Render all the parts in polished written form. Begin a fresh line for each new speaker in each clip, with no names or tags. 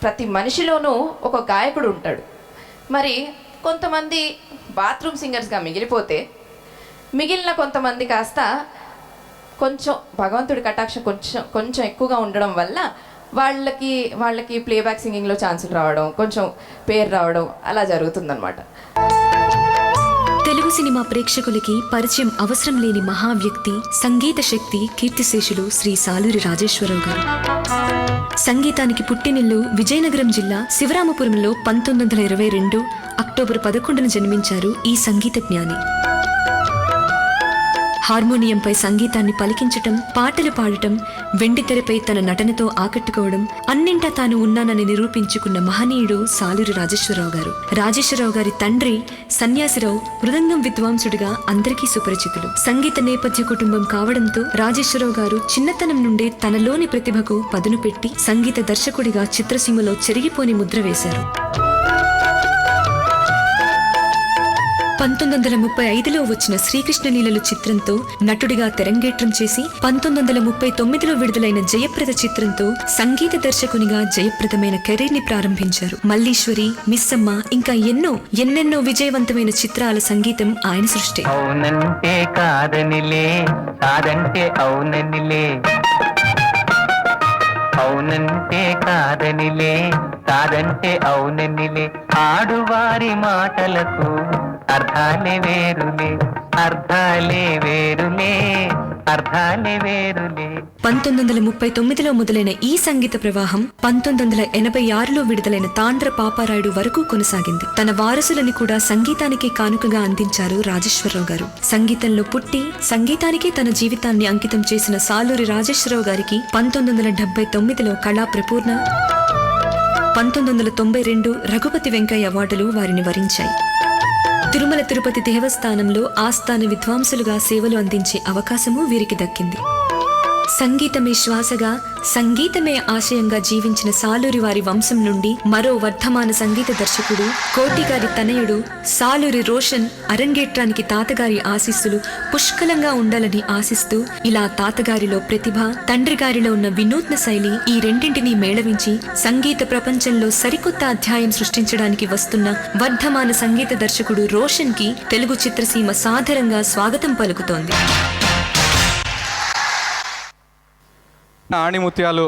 ప్రతి మనిషిలోనూ ఒక గాయకుడు ఉంటాడు. మరి కొంతమంది బాత్రూమ్ సింగర్స్గా మిగిలిపోతే మిగిలిన కొంతమంది కాస్త కొంచెం భగవంతుడి కటాక్ష కొంచెం ఎక్కువగా ఉండడం వల్ల వాళ్ళకి ప్లేబ్యాక్ సింగింగ్లో ఛాన్సులు రావడం, కొంచెం పేరు రావడం అలా జరుగుతుందన్నమాట.
తెలుగు సినిమా ప్రేక్షకులకి పరిచయం అవసరం లేని మహావ్యక్తి, సంగీత శక్తి, కీర్తిశేషులు శ్రీ సాలూరి రాజేశ్వరరావు గారు. సంగీతానికి పుట్టినిల్లు విజయనగరం జిల్లా శివరామపురంలో 1922 అక్టోబర్ 11న జన్మించారు ఈ సంగీత జ్ఞాని. హార్మోనియంపై సంగీతాన్ని పలికించటం, పాటలు పాడటం, వెండితెరపై తన నటనతో ఆకట్టుకోవడం, అన్నింటా తాను ఉన్నానని నిరూపించుకున్న మహనీయుడు సాలూరి రాజేశ్వరరావు గారు. రాజేశ్వరరావు గారి తండ్రి సన్యాసిరావు మృదంగం విద్వాంసుడిగా అందరికీ సుపరిచితులు. సంగీత నేపథ్య కుటుంబం కావడంతో రాజేశ్వరరావు గారు చిన్నతనం నుండే తనలోని ప్రతిభకు పదును పెట్టి సంగీత దర్శకుడిగా చిత్రసీమలో చెరిగిపోని ముద్ర వేశారు. 1935లో వచ్చిన శ్రీకృష్ణ లీలలు చిత్రంతో నటుడిగా తెరంగేట్రం చేసి 1939లో విడుదలైన జయప్రద చిత్రంతో సంగీత దర్శకునిగా జయప్రదమైన కెరీర్ ని ప్రారంభించారు. మల్లీశ్వరి, మిస్సమ్మ ఇంకా ఎన్నెన్నో విజయవంతమైన చిత్రాల సంగీతం ఆయన సృష్టి.
అవునంటే కాదనిలే, కాదంటే అవుననిలే, అవునంటే కాదనిలే, కాదంటే అవుననిలే, ఆడువారి మాటలకు అర్థాలే వేరులే, అర్థాలే వేరులే, అర్థాలే వేరులే.
1939లో మొదలైన ఈ సంగీత ప్రవాహం 1986లో విడుదలైన తాండ్ర పాపారాయుడు వరకు కొనసాగింది. తన వారసులని కూడా సంగీతానికి కానుకగా అందించారు రాజేశ్వరరావు గారు. సంగీతంలో పుట్టి సంగీతానికే తన జీవితాన్ని అంకితం చేసిన సాలూరి రాజేశ్వరరావు గారికి 1979లో కళా ప్రపూర్ణ, 1992 రఘుపతి వెంకయ్య అవార్డులు వారిని వరించాయి. తిరుమల తిరుపతి దేవస్థానంలో ఆస్థాన విద్వాంసులుగా సేవలు అందించే అవకాశము వీరికి దక్కింది. సంగీతమే శ్వాసగా, సంగీతమే ఆశయంగా జీవించిన సాలూరి వారి వంశం నుండి మరో వర్ధమాన సంగీత దర్శకుడు, కోటి గారి తనయుడు సాలూరి రోషన్ అరంగేట్రానికి తాతగారి ఆశీస్సులు పుష్కలంగా ఉండాలని ఆశిస్తూ ఇలా తాతగారిలో ప్రతిభ, తండ్రి గారిలో ఉన్న వినూత్న శైలి ఈ రెండింటినీ మేళవించి సంగీత ప్రపంచంలో సరికొత్త అధ్యాయం సృష్టించడానికి వస్తున్న వర్ధమాన సంగీత దర్శకుడు రోషన్ కి తెలుగు చిత్రసీమ సాదరంగా స్వాగతం పలుకుతోంది.
ఆణిముత్యాలు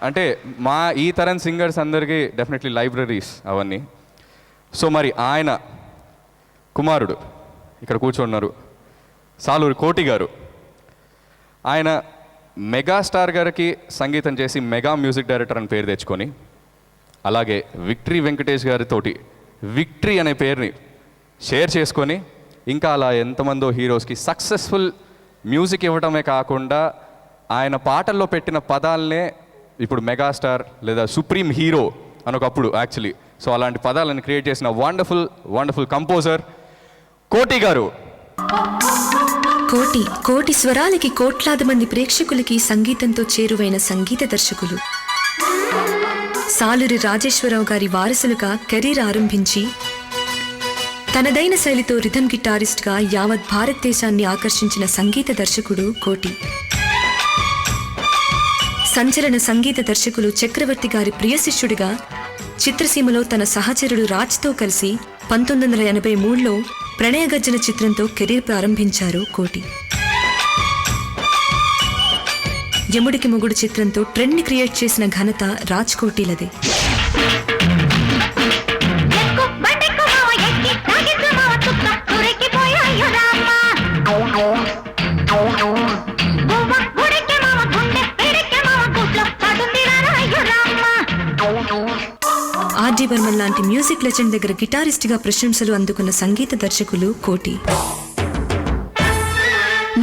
అంటే మా ఈ తరం సింగర్స్ అందరికీ డెఫినెట్లీ లైబ్రరీస్ అవన్నీ. సో మరి ఆయన కుమారుడు ఇక్కడ కూర్చున్నారు సాలూరి కోటి గారు. ఆయన మెగాస్టార్ గారికి సంగీతం చేసి మెగా మ్యూజిక్ డైరెక్టర్ అని పేరు తెచ్చుకొని, అలాగే విక్టరీ వెంకటేష్ గారితోటి విక్టరీ అనే పేరుని షేర్ చేసుకొని, ఇంకా అలా ఎంతమందో హీరోస్కి సక్సెస్ఫుల్ మ్యూజిక్ ఇవ్వటమే కాకుండా ఆయన పాటల్లో పెట్టిన పదాలనే ఇప్పుడు మెగాస్టార్ లేదా సుప్రీం హీరో అనొకప్పుడు యాక్చువల్లీ. సో అలాంటి పదాలను క్రియేట్ చేసిన వండర్ఫుల్ కంపోజర్ కోటి గారు.
కోటి స్వరాలకి కోట్లాది మంది ప్రేక్షకులకి సంగీతంతో చేరువైన సంగీత దర్శకులు. సాలూరి రాజేశ్వరరావు గారి వారసులుగా కెరీర్ ఆరంభించి తనదైన శైలితో రిథమ్ గిటారిస్ట్గా యావత్ భారతదేశాన్ని ఆకర్షించిన సంగీత దర్శకుడు కోటి. సంచలన సంగీత దర్శకులు చక్రవర్తి గారి ప్రియ శిష్యుడిగా చిత్రసీమలో తన సహచరుడు రాజ్తో కలిసి 1983లో ప్రణయగర్జన చిత్రంతో కెరీర్ ప్రారంభించారు కోటి. యముడికి మొగుడు చిత్రంతో ట్రెండ్ ని క్రియేట్ చేసిన ఘనత రాజ్ కోటిలదే. ఆర్డి బర్మన్ లాంటి మ్యూజిక్ లెజెండ్ దగ్గర గిటారిస్ట్ గా ప్రశంసలు అందుకున్న సంగీత దర్శకులు కోటి.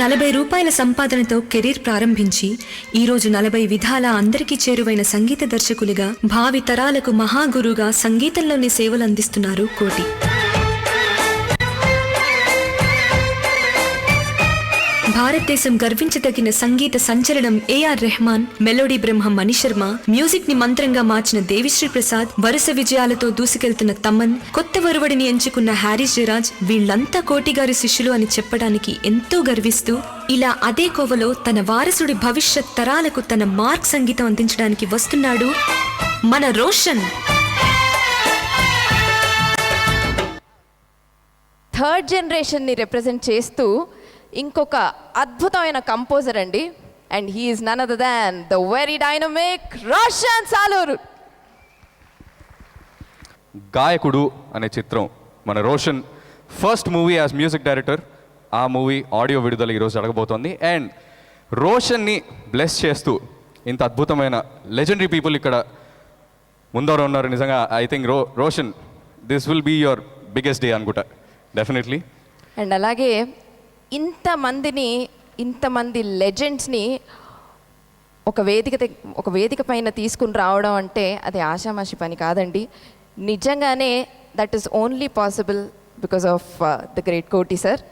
40 రూపాయల సంపాదనతో కెరీర్ ప్రారంభించి ఈరోజు 40 విధాల అందరికీ చేరువైన సంగీత దర్శకులుగా, భావి తరాలకు మహాగురుగా సంగీతంలోని సేవలు అందిస్తున్నారు కోటి. భారతదేశం గర్వించదగిన సంగీత సంచలనం ఏఆర్ రెహమాన్, మెలోడీ బ్రహ్మ మణిశర్మ, మ్యూజిక్ ని మంత్రంగా మార్చిన దేవిశ్రీ ప్రసాద్, వరుస విజయాలతో దూసుకెళ్తున్న తమన్, కొత్త వరువడిని ఎంచుకున్న హ్యారీస్ జయరాజ్, వీళ్లంతా కోటిగారి శిష్యులు అని చెప్పడానికి ఎంతో గర్విస్తూ ఇలా అదే కోవలో తన వారసుడి భవిష్యత్ తరాలకు తన మార్క్ సంగీతం అందించడానికి వస్తున్నాడు మన రోషన్.
థర్డ్ జనరేషన్ని రిప్రజెంట్ చేస్తూ ఇంకొక అద్భుతమైన కంపోజర్ అండి. And he's none other than the very dynamic Roshan Saluru.
Gayakudu అనే చిత్రం మన Roshan first movie as music director. ఆ మూవీ ఆడియో విడుదల ఈరోజు జరగబోతోంది. అండ్ రోషన్ని బ్లెస్ చేస్తూ ఇంత అద్భుతమైన లెజెండరీ పీపుల్ ఇక్కడ ముందర ఉన్నారు. నిజంగా I think Roshan this will be your biggest day అనుకుంటా డెఫినెట్లీ.
అండ్ అలాగే ఇంతమంది లెజెండ్స్ని ఒక వేదిక పైన తీసుకుని రావడం అంటే అది ఆషామాషి పని కాదండి. నిజంగానే that is only possible because of the great కోటి సార్.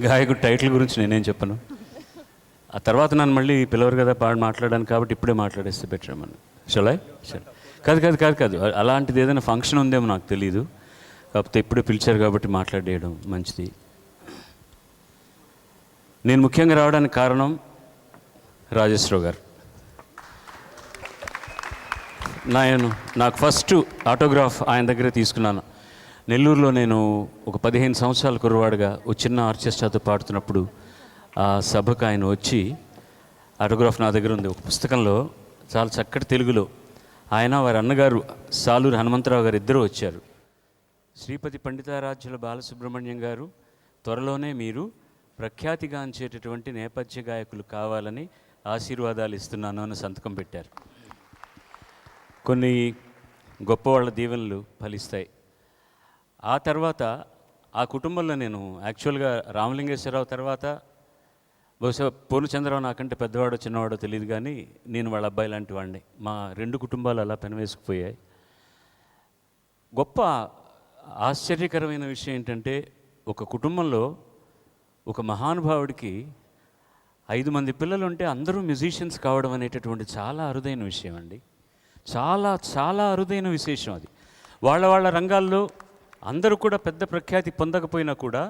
గాయకుడు టైటిల్ గురించి నేనేం చెప్పను. ఆ తర్వాత నన్ను మళ్ళీ పిలవరు కదా మాట్లాడాను కాబట్టి ఇప్పుడే మాట్లాడేస్తే పెట్టామని. చలో కాదు అలాంటిది ఏదైనా ఫంక్షన్ ఉందేమో నాకు తెలీదు. కాకపోతే ఇప్పుడే పిలిచారు కాబట్టి మాట్లాడేయడం మంచిది. నేను ముఖ్యంగా రావడానికి కారణం రాజేశ్వరరావు గారు. నాకు ఫస్ట్ ఆటోగ్రాఫ్ ఆయన దగ్గరే తీసుకున్నాను. నెల్లూరులో నేను ఒక 15 సంవత్సరాల కుర్రవాడుగా ఒక చిన్న ఆర్కెస్ట్రాతో పాడుతున్నప్పుడు ఆ సభకు ఆయన వచ్చి ఆటోగ్రాఫ్ నా దగ్గర ఉంది. ఒక పుస్తకంలో చాలా చక్కటి తెలుగులో ఆయన వారి అన్నగారు సాలూరు హనుమంతరావు గారు ఇద్దరు వచ్చారు. శ్రీపతి పండితారాధ్యుల బాలసుబ్రహ్మణ్యం గారు, త్వరలోనే మీరు ప్రఖ్యాతిగాంచేటటువంటి నేపథ్య గాయకులు కావాలని ఆశీర్వాదాలు ఇస్తున్నాను అని సంతకం పెట్టారు. కొన్ని గొప్పవాళ్ళ దీవెనలు ఫలిస్తాయి. ఆ తర్వాత ఆ కుటుంబంలో నేను యాక్చువల్గా రామలింగేశ్వరరావు తర్వాత బహుశా పూర్ణచంద్రరావు నాకంటే పెద్దవాడో చిన్నవాడో తెలియదు, కానీ నేను వాళ్ళ అబ్బాయి లాంటి వాడిని. మా 2 కుటుంబాలు అలా పెనవేసుకుపోయాయి. గొప్ప ఆశ్చర్యకరమైన విషయం ఏంటంటే ఒక కుటుంబంలో ఒక మహానుభావుడికి 5 మంది పిల్లలు ఉంటే అందరూ మ్యూజిషియన్స్ కావడం అనేటటువంటి చాలా అరుదైన విషయం అండి. చాలా చాలా అరుదైన విశేషం అది. వాళ్ళ రంగాల్లో అందరూ కూడా పెద్ద ప్రఖ్యాతి పొందకపోయినా కూడా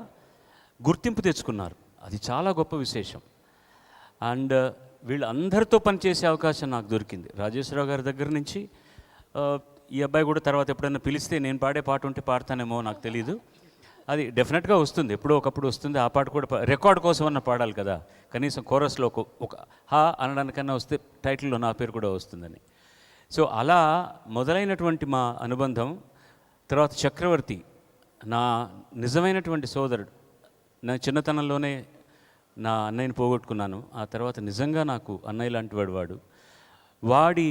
గుర్తింపు తెచ్చుకున్నారు. అది చాలా గొప్ప విశేషం. అండ్ వీళ్ళందరితో పనిచేసే అవకాశం నాకు దొరికింది. రాజేశ్వరరావు గారి దగ్గర నుంచి ఈ అబ్బాయి కూడా తర్వాత ఎప్పుడైనా పిలిస్తే నేను పాడే పాట ఉంటే పాడతానేమో నాకు తెలీదు. అది డెఫినెట్గా వస్తుంది, ఎప్పుడో ఒకప్పుడు వస్తుంది. ఆ పాట కూడా రికార్డ్ కోసం అన్న పాడాలి కదా, కనీసం కోరస్లో ఒక హా అనడానికన్నా వస్తే టైటిల్లో నా పేరు కూడా వస్తుందని. సో అలా మొదలైనటువంటి మా అనుబంధం. తర్వాత చక్రవర్తి నా నిజమైనటువంటి సోదరుడు. నా చిన్నతనంలోనే నా అన్నయ్యని పోగొట్టుకున్నాను. ఆ తర్వాత నిజంగా నాకు అన్నయ్య లాంటి వాడు. వాడి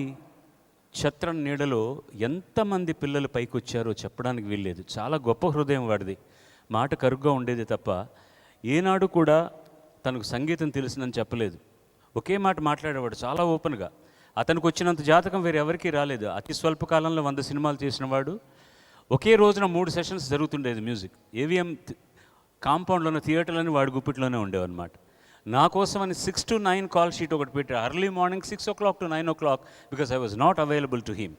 ఛత్రం నీడలో ఎంతమంది పిల్లలు పైకి వచ్చారో చెప్పడానికి వీల్లేదు. చాలా గొప్ప హృదయం వాడిది. మాట కరుగ్గా ఉండేది తప్ప ఏనాడు కూడా తనకు సంగీతం తెలిసిందని చెప్పలేదు. ఒకే మాట మాట్లాడేవాడు చాలా ఓపెన్గా. అతనికి వచ్చినంత జాతకం వేరే ఎవరికీ రాలేదు. అతి స్వల్ప కాలంలో 100 సినిమాలు చేసినవాడు. ఒకే రోజున 3 సెషన్స్ జరుగుతుండేది మ్యూజిక్. ఏవిఎం కాంపౌండ్లోనే థియేటర్లోనే వాడి గుప్పిట్లోనే ఉండేవన్నమాట. నా కోసం అని 6 to 9 కాల్ షీట్ ఒకటి పెట్టారు. Early morning 6 o'clock to 9 o'clock because I was not available to him.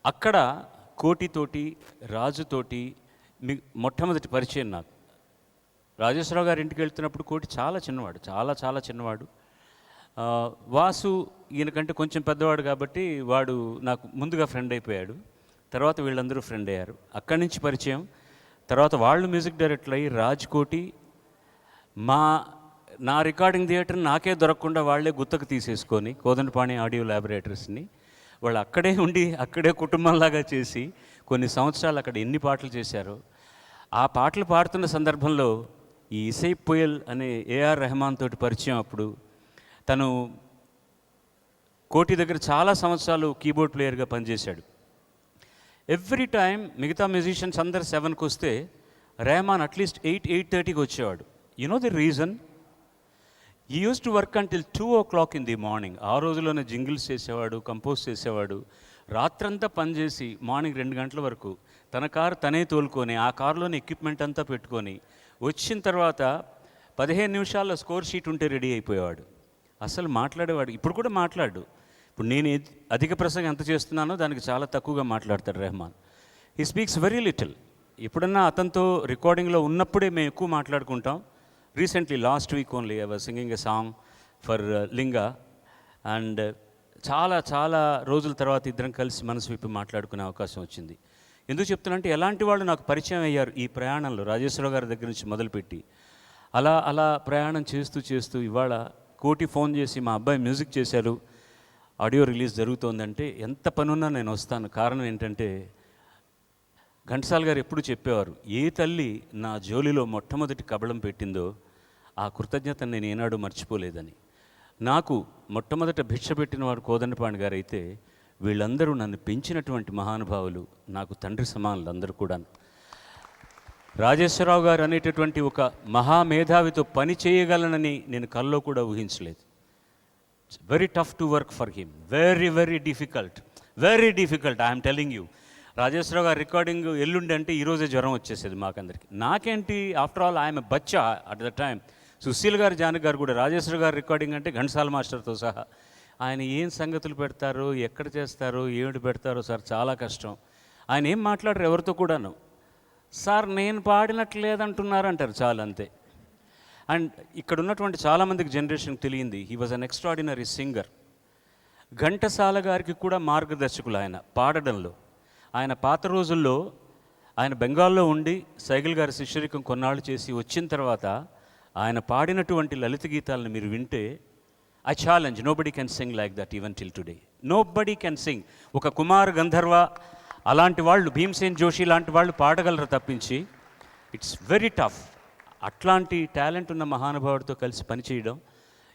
అక్కడ కోటితోటి రాజుతోటి మొట్టమొదటి పరిచయం నాకు. రాజేశ్వరరావు గారి ఇంటికి వెళ్తున్నప్పుడు కోటి చాలా చిన్నవాడు, చాలా చాలా చిన్నవాడు. వాసు ఈయనకంటే కొంచెం పెద్దవాడు కాబట్టి వాడు నాకు ముందుగా ఫ్రెండ్ అయిపోయాడు. తర్వాత వీళ్ళందరూ ఫ్రెండ్ అయ్యారు. అక్కడి నుంచి పరిచయం. తర్వాత వాళ్ళు మ్యూజిక్ డైరెక్టర్ అయ్యి రాజ్కోటి నా రికార్డింగ్ థియేటర్ నాకే దొరకకుండా వాళ్ళే గుత్తకు తీసేసుకొని కోదండపాణి ఆడియో ల్యాబొరేటరీస్ని వాళ్ళు అక్కడే ఉండి అక్కడే కుటుంబంలాగా చేసి కొన్ని సంవత్సరాలు అక్కడ ఎన్ని పాటలు చేశారో. ఆ పాటలు పాడుతున్న సందర్భంలో ఈ ఇసై పుయల్ అనే ఏఆర్ రెహమాన్ తోటి పరిచయం అప్పుడు. తను కోటి దగ్గర చాలా సంవత్సరాలు కీబోర్డ్ ప్లేయర్గా పనిచేశాడు. ఎవ్రీ టైం మిగతా మ్యూజిషియన్స్ అందరు 7కి వస్తే రెహమాన్ అట్లీస్ట్ 8:30కి వచ్చేవాడు. You know the reason? He uses to work until 2 o'clock in the morning. ఆ రోజుల్లోనే జింగిల్స్ చేసేవాడు, కంపోజ్ చేసేవాడు. రాత్రంతా పనిచేసి మార్నింగ్ 2 గంటల వరకు తన కారు తనే తోలుకొని ఆ కారులోని ఎక్విప్మెంట్ అంతా పెట్టుకొని వచ్చిన తర్వాత 15 నిమిషాల్లో స్కోర్ షీట్ ఉంటే రెడీ అయిపోయేవాడు. అసలు మాట్లాడేవాడు. ఇప్పుడు కూడా మాట్లాడు. ఇప్పుడు నేను అధిక ప్రసంగం ఎంత చేస్తున్నానో దానికి చాలా తక్కువగా మాట్లాడతాడు Rahman. He speaks very little. ఎప్పుడన్నా అతనితో రికార్డింగ్లో ఉన్నప్పుడే మేము ఎక్కువ మాట్లాడుకుంటాం. Recently last week only I was singing a song for Lingaa and చాలా చాలా రోజుల తర్వాత ఇద్దరం కలిసి మనసు విప్పి మాట్లాడుకునే అవకాశం వచ్చింది. ఎందుకు చెప్తున్నానంటే ఎలాంటి వాళ్ళు నాకు పరిచయం అయ్యారు ఈ ప్రయాణంలో, రాజేశ్వరరావు గారి దగ్గర నుంచి మొదలుపెట్టి అలా అలా ప్రయాణం చేస్తూ చేస్తూ ఇవాళ కోటి ఫోన్ చేసి మా అబ్బాయి మ్యూజిక్ చేశారు, ఆడియో రిలీజ్ జరుగుతోందంటే ఎంత పనున్నా నేను వస్తాను. కారణం ఏంటంటే ఘంటసాల గారు ఎప్పుడు చెప్పేవారు, ఏ తల్లి నా జోలిలో మొట్టమొదటి కబళం పెట్టిందో ఆ కృతజ్ఞతను నేను ఏనాడు మర్చిపోలేదని. నాకు మొట్టమొదట భిక్ష పెట్టిన వాడు కోదండపాండి గారు అయితే వీళ్ళందరూ నన్ను పెంచినటువంటి మహానుభావులు, నాకు తండ్రి సమానులు అందరూ కూడా. రాజేశ్వరరావు గారు అనేటటువంటి ఒక మహామేధావితో పని చేయగలనని నేను కల్లో కూడా ఊహించలేదు. It's very tough to work for him, very very difficult I'm telling you. Rajeswara Rao garu recording ఎల్లుండి అంటే ఈరోజే జ్వరం వచ్చేసేది మాకందరికి. నాకేంటి, ఆఫ్టర్ ఆల్ ఐఎమ్ ఎ బచ్చా at the time. Sushil garu, Janaki గారు కూడా రాజేశ్వర గారు రికార్డింగ్ అంటే ఘంటసాల మాస్టర్తో సహా ఆయన ఏం సంగతులు పెడతారో, ఎక్కడ చేస్తారో, ఏమిటి పెడతారో సార్ చాలా కష్టం. ఆయన ఏం మాట్లాడరు ఎవరితో కూడాను. సార్ నేను పాడినట్లేదంటున్నారు అంటారు, చాలా అంతే. అండ్ ఇక్కడ ఉన్నటువంటి చాలామందికి జనరేషన్కి తెలియంది he was an extraordinary singer. Ghantasala గారికి కూడా మార్గదర్శకులు ఆయన పాడడంలో. ఆయన పాత రోజుల్లో ఆయన బెంగాల్లో ఉండి సైకిల్ గారి శిష్యరికం కొన్నాళ్ళు చేసి వచ్చిన తర్వాత ఆయన పాడినటువంటి లలిత గీతాలను మీరు వింటే I challenge, nobody can sing like that even till today. Nobody can sing. ఒక కుమార్ గంధర్వ అలాంటి వాళ్ళు, భీమ్సేన్ జోషి లాంటి వాళ్ళు పాడగలరు తప్పించి ఇట్స్ వెరీ టఫ్. అట్లాంటి టాలెంట్ ఉన్న మహానుభావుడితో కలిసి పనిచేయడం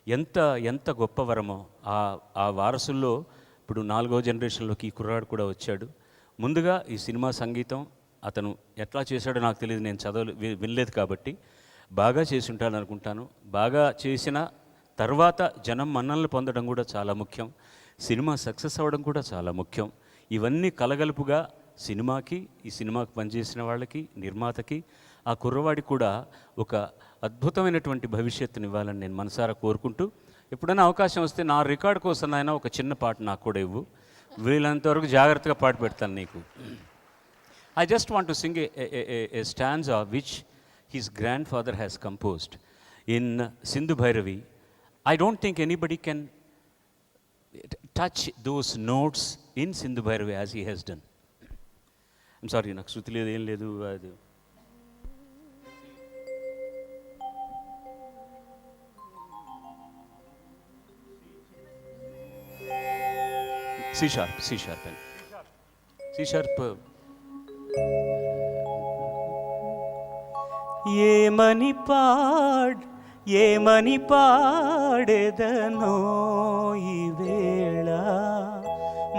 ఎంత ఎంత గొప్ప వరమో. ఆ వారసుల్లో ఇప్పుడు 4వ జనరేషన్లోకి ఈ కుర్రాడు కూడా వచ్చాడు. ముందుగా ఈ సినిమా సంగీతం అతను ఎట్లా చేశాడో నాకు తెలియదు, నేను వినలేదు కాబట్టి బాగా చేసి ఉంటాను అనుకుంటాను. బాగా చేసిన తర్వాత జనం మన్ననలు పొందడం కూడా చాలా ముఖ్యం. సినిమా సక్సెస్ అవ్వడం కూడా చాలా ముఖ్యం. ఇవన్నీ కలగలుపుగా సినిమాకి, ఈ సినిమాకి పనిచేసిన వాళ్ళకి, నిర్మాతకి, ఆ కుర్రవాడికి కూడా ఒక అద్భుతమైనటువంటి భవిష్యత్తుని ఇవ్వాలని నేను మనసారా కోరుకుంటూ, ఎప్పుడైనా అవకాశం వస్తే నా రికార్డ్ కోసం ఆయన ఒక చిన్న పాట నాకు కూడా ఇవ్వు, వీళ్ళంతవరకు జాగ్రత్తగా పాట పెడతాను నీకు. I just want to sing A stanza which his grandfather has composed in Sindhu Bhairavi. I don't think anybody can touch those notes in Sindhu Bhairavi as he has done. I'm sorry, నాకు శృతి లేదు, ఏం లేదు. అది C sharp. ఏమని పాడెదనో ఈ వేళ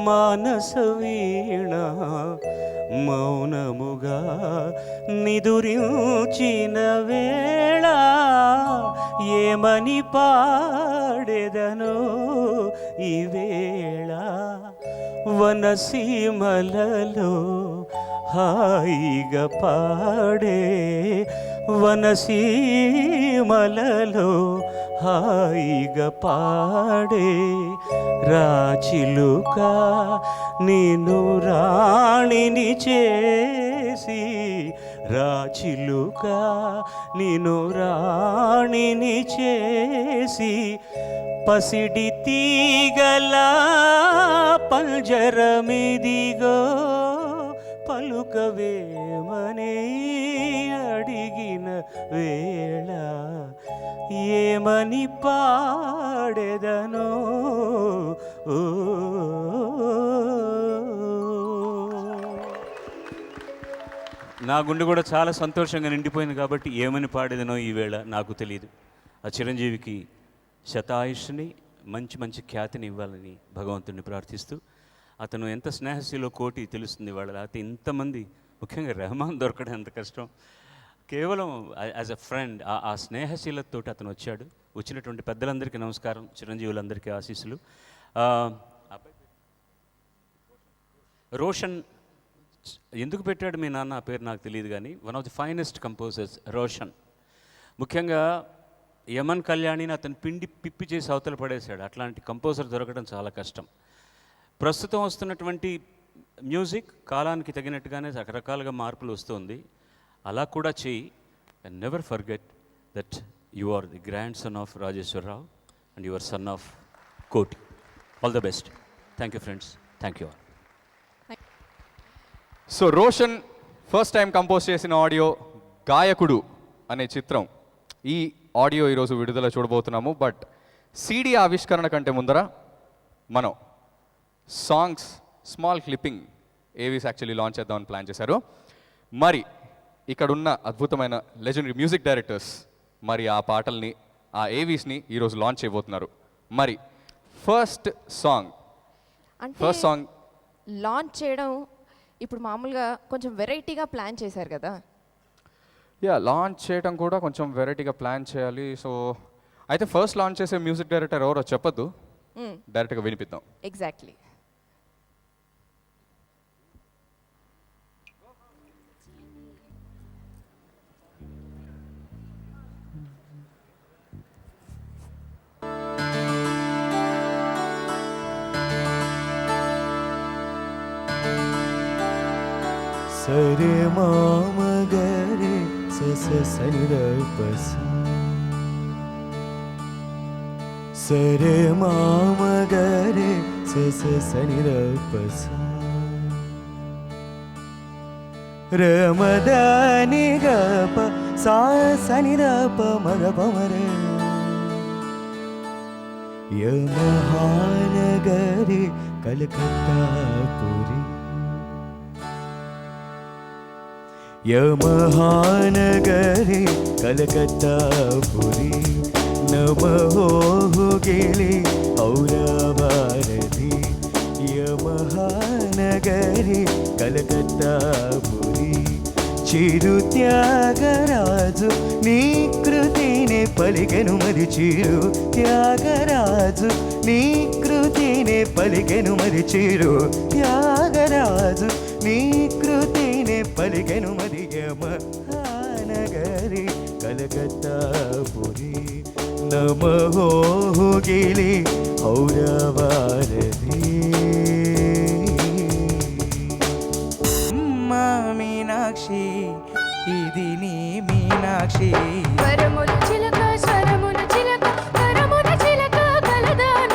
మానస వీణ మౌనముగా నిదురించిన వేళ. ఏమని పాడెదనో ఈ వేళ వనసీమలలో హాయిగా పాడే, వనసీమలలో హాయిగా పాడే రాచిలుక నిన్ను రాణిని చేసి, రాచిలుక నిన్ను రాణిని చేసి పసిడి తీగల పంజరమిదిగో పలుకవేమని అడిగిన వేళ. ఏమని పాడెదనో నా గుండె కూడా చాలా సంతోషంగా నిండిపోయింది కాబట్టి ఏమని పాడేదనో ఈవేళ నాకు తెలియదు. ఆ చిరంజీవికి శతాయుష్ని మంచి మంచి ఖ్యాతిని ఇవ్వాలని భగవంతుడిని ప్రార్థిస్తూ, అతను ఎంత స్నేహశీలో కోటి తెలుస్తుంది వాళ్ళ. లేకపోతే ఇంతమంది, ముఖ్యంగా రెహమాన్ దొరకడం ఎంత కష్టం. కేవలం యాజ్ అ ఫ్రెండ్ ఆ స్నేహశీలతో అతను వచ్చాడు. వచ్చినటువంటి పెద్దలందరికీ నమస్కారం, చిరంజీవులందరికీ ఆశీస్సులు. రోషన్ ఎందుకు పెట్టాడు మీ నాన్న ఆ పేరు నాకు తెలియదు, కానీ one of the finest composers Roshan. ముఖ్యంగా యమన్ కళ్యాణిని అతను పిండి పిప్పి చేసి అవతల పడేశాడు. అట్లాంటి కంపోజర్ దొరకడం చాలా కష్టం. ప్రస్తుతం వస్తున్నటువంటి మ్యూజిక్ కాలానికి తగినట్టుగానే రకరకాలుగా మార్పులు వస్తుంది. అలా కూడా చేయి. And never forget that you are the grand son of Rajeswara Rao and your son of కోటి. All the best. Thank you friends. Thank you all.
So Roshan first time compose చేసిన ఆడియో గాయకుడు అనే చిత్రం, ఈ ఆడియో ఈరోజు విడుదల చూడబోతున్నాము. బట్ సీడీ ఆవిష్కరణ కంటే ముందర మనం songs small clipping Avis actually launch చేద్దామని ప్లాన్ చేశారు. మరి ఇక్కడున్న అద్భుతమైన లెజెండరీ మ్యూజిక్ డైరెక్టర్స్ మరి ఆ పాటల్ని, ఆ ఏవీస్ని ఈరోజు లాంచ్ చేయబోతున్నారు. మరి ఫస్ట్ సాంగ్
లాంచ్ చేయడం ఇప్పుడు మామూలుగా కొంచెం వెరైటీగా ప్లాన్ చేశారు కదా.
లాంచ్ చేయడం కూడా కొంచెం వెరైటీగా ప్లాన్ చేయాలి. సో అయితే ఫస్ట్ లాంచ్ చేసే మ్యూజిక్ డైరెక్టర్ ఎవరో చెప్పొద్దు, డైరెక్ట్గా వినిపిద్దాం.
ఎగ్జాక్ట్లీ.
సరే మామ గరే సని పస, సరే మామ గరే సని పస, రమదాని గప సా సని ప మగ పమరే, యమహానగరి కలకత్తా పురి, యమహానగరి కలకత్తా పురి, నమో గిలి ఔరవారధి, యమహానగరి కలకత్తా పురి, చిరు త్యాగరాజు నీ కృతినే పలికెను మరి, చిరు త్యాగరాజు నీ కృతినే పలికెను మరి, చిరు త్యాగరాజు నీ కృతినే పలికెను మరి, యమహానగరి కలకత్తా పురి, నమో గిలి ఔరవారధి. మీనాక్షి ఇది నీ మీనాక్షి,
వరముల చిలక స్వరముల చిలక వరముల చిలక కలదాన,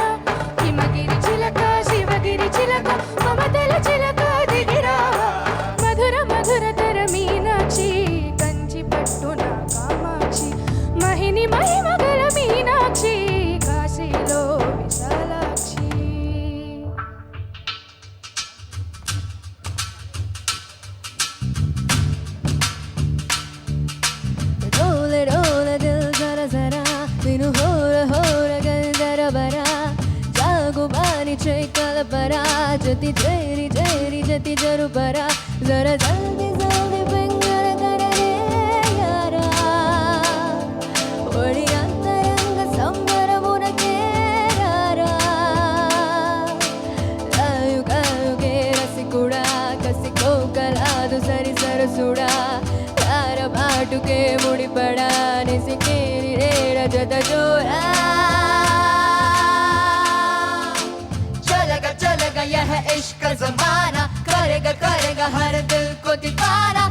హిమగిరి చిలక శివగిరి చిలక మమతల చిలక దిగిరావా, మధుర మధుర తర మీనాక్షి కంచి పట్టున కామాక్షి, మహిని మహిమగల మీనాక్షి కాశీలో విశాలాక్షి. रोले रोले दिल जरा जरा बिनु होरा होरा गल जरा बरा, जागो बानी चैकल बरा, जति जेरी जेरी जति जरु बरा, जरा जल्दी जल्दी बंगर कर रे यारा, ओडी अंतरंग संबरमुन केरारा, लायु कायु के रसिकुड़ा कसिको कलादु सरि सरसुड़ा, बाटुके मुड़ी पड़ा निसिकेरी रेड़ा जता जोरा, चलेगा यह इश्क ज़माना, करेगा करेगा हर दिल को दीवाना,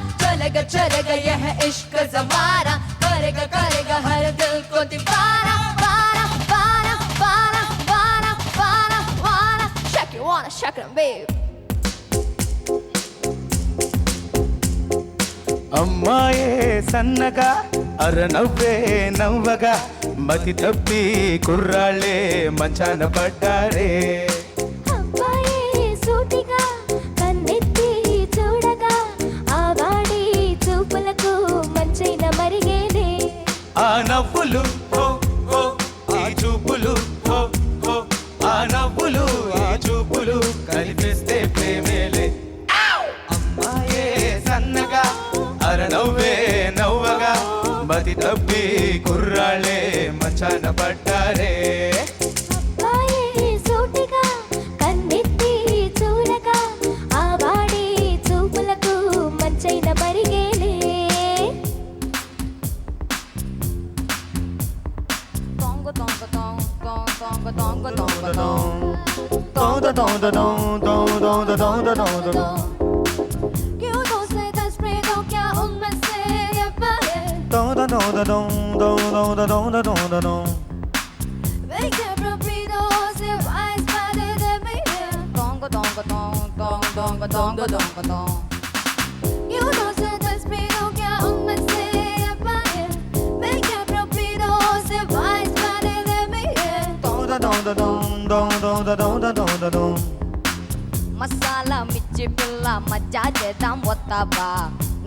चलेगा यह इश्क ज़माना, करेगा करेगा हर दिल को दीवाना, वाना वाना वाना वाना वाना वाना, shake it wanna shake it babe.
అమ్మాయే సన్నగా అర నవ్వే నవ్వగా, మతి తప్పి కుర్రాళ్ళే మంచాన పడ్డారే,
అబ్బాయే సూటిగా కన్నెత్తి చూడగా, ఆ వాడి
మంచాన పడ్డారే.
అబ్బాయే సూటిగా కన్నెత్తి చూడగా ఆ వాడి చూపులకు మంచైన మరిగేలే. తొంగ తొంగ తొంగ తొంగ తొంగ తొంగ తొంగ. क्यों दोस्त दस में तो क्या उनमें से ये पाए वे क्या propido se va a espada de mi tongo tongo tongo tongo tongo tongo tongo tongo. क्यों दोस्त दस में तो क्या उनमें से ये पाए वे क्या propido se va a espada de mi masala మిర్చి పిల్ల మజ్జా చేద్దాం వస్తావా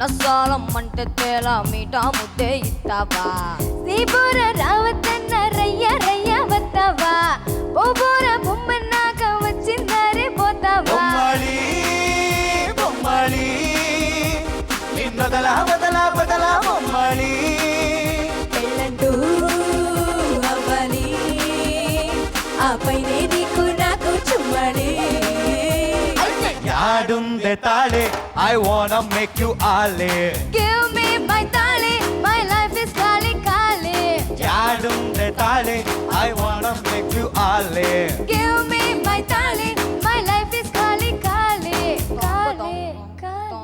నసాలం అంటే తేల మీటా ముద్దే ఇస్తావా శ్రీపుర రావతన్న రయ్య రయ్య వస్తావా ఓబోర బొమ్మన్నాక వచ్చిందరే పోతావా
బొమ్మాళి బొమ్మాళి నిన్నదలా బదలా బదలా బొమ్మాళి.
పెళ్ళంటూ అవ్వాలి ఆ పైనే నీకు నాకు చుమ్మాలి.
యాడుందే తాళే I want make you Ale.
Give me my తాళి my life is ఖాళీ ఖాళీ.
యాడుందే తాళే I want make you Ale.
Give me my తాళి my life is ఖాళీ ఖాళీ ఖాళీ ఖాళీ.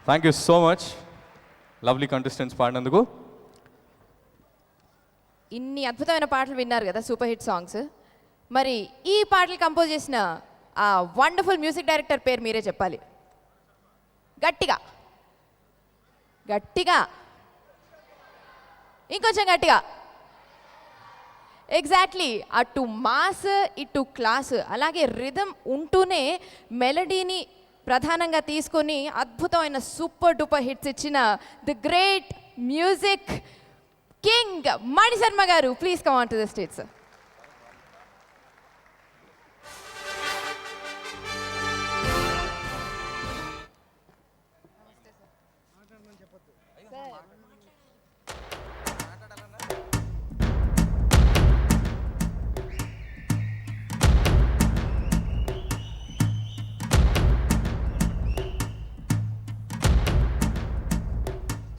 Thank you so much lovely contestants పాడినందుకు.
ఇన్ని అద్భుతమైన పాటలు విన్నారు కదా, సూపర్ హిట్ సాంగ్స్. మరి ఈ పాటలు కంపోజ్ చేసిన ఆ వండర్ఫుల్ మ్యూజిక్ డైరెక్టర్ పేరు మీరే చెప్పాలి. గట్టిగా గట్టిగా ఇంకొంచెం గట్టిగా. ఎగ్జాక్ట్లీ, అటు మాస్ ఇటు క్లాస్, అలాగే రిథమ్ ఉంటూనే మెలడీని ప్రధానంగా తీసుకొని అద్భుతమైన సూపర్ డూపర్ హిట్స్ ఇచ్చిన the great music king Mani Sharma గారు, please come on to the stage sir.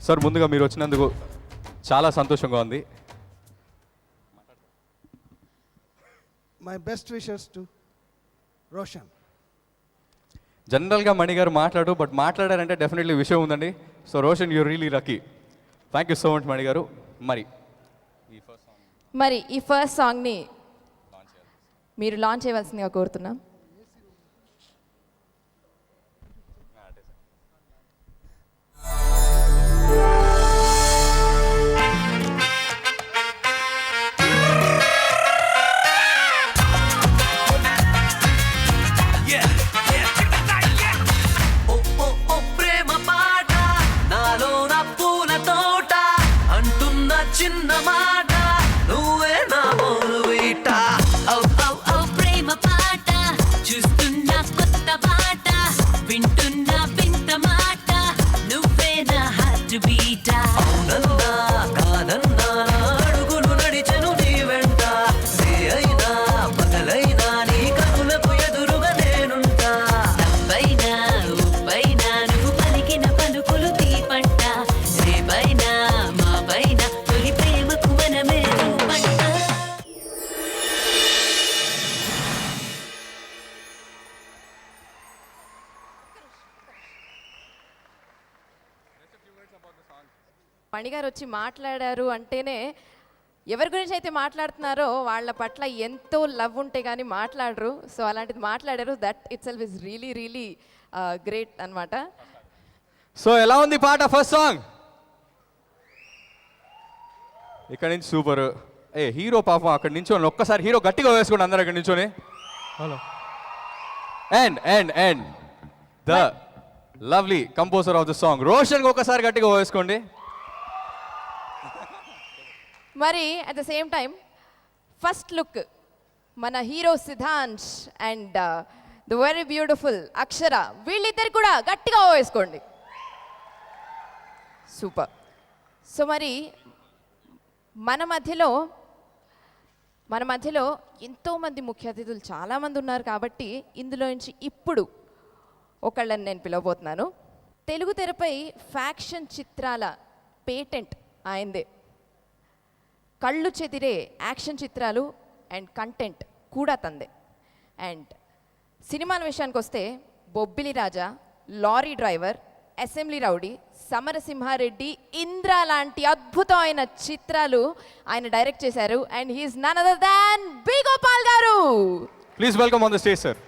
Sir ముందుగా మీరు వచ్చినందుకు చాలా సంతోషంగా ఉంది.
My best wishes to Roshan.
జనరల్గా మణి గారు బట్ మాట్లాడారంటే డెఫినెట్లీ విషయం ఉందండి. So Roshan, you're really lucky. Thank you so much Mani గారు.
మరి ఈ ఫస్ట్ సాంగ్ని మీరు లాంచ్ చేయవలసిందిగా కోరుతున్నాం.
చిన్న మాట నువ్వే నా బోరువీట ప్రేమ పాట చూస్తున్నా కొత్త పాట వింటున్నా వింత మాట నువ్వే నా హార్ట్ బీట అవునన్నా కాదన్నా అడుగులు నడిచెను నీ వెంట రే అయినా పగలైనా నీ కనులకు ఎదురుగా నేనుంటా తప్పైనా ఉప్పైనా నువ్వు పలికిన పలుకులు తీపంట రేపైనా మా పైన
మణి గారు వచ్చి మాట్లాడారు అంటేనే ఎవరి గురించి అయితే మాట్లాడుతున్నారో వాళ్ళ పట్ల ఎంతో లవ్ ఉంటే కానీ మాట్లాడరు. సో అలాంటిది మాట్లాడారు. That it self is really really great అన్నమాట.
సో ఎలా ఉంది పాట ఫస్ట్ సాంగ్? ఇక్కడ నుంచి సూపర్. హీరో పాపం అక్కడ నించోని ఒక్కసారి హీరో గట్టిగా వేసుకోండి అందరూ అక్కడ నించోని. Hello. And the lovely composer of the song Roshan ఒక్కసారి గట్టిగా వేసుకోండి.
మరి at the same time first look మన hero Siddhansh and the very beautiful Akshara. వీళ్ళిద్దరు కూడా గట్టిగా వేసుకోండి. సూపర్. సో మరి మన మధ్యలో ఎంతోమంది ముఖ్య అతిథులు చాలామంది ఉన్నారు కాబట్టి ఇందులో నుంచి ఇప్పుడు ఒకళ్ళని నేను పిలవబోతున్నాను. తెలుగు తెరపై ఫ్యాక్షన్ చిత్రాల పేటెంట్ ఆయందే. కళ్ళు చెదిరే యాక్షన్ చిత్రాలు అండ్ కంటెంట్ కూడా తందే. అండ్ సినిమాల విషయానికి వస్తే బొబ్బిలి రాజా, lorry driver, assembly rowdy, Samarasimha Reddy, Indra లాంటి అద్భుతమైన చిత్రాలు ఆయన డైరెక్ట్ చేశారు. And he's none other than B Gopal గారు.
Please welcome on the stage sir.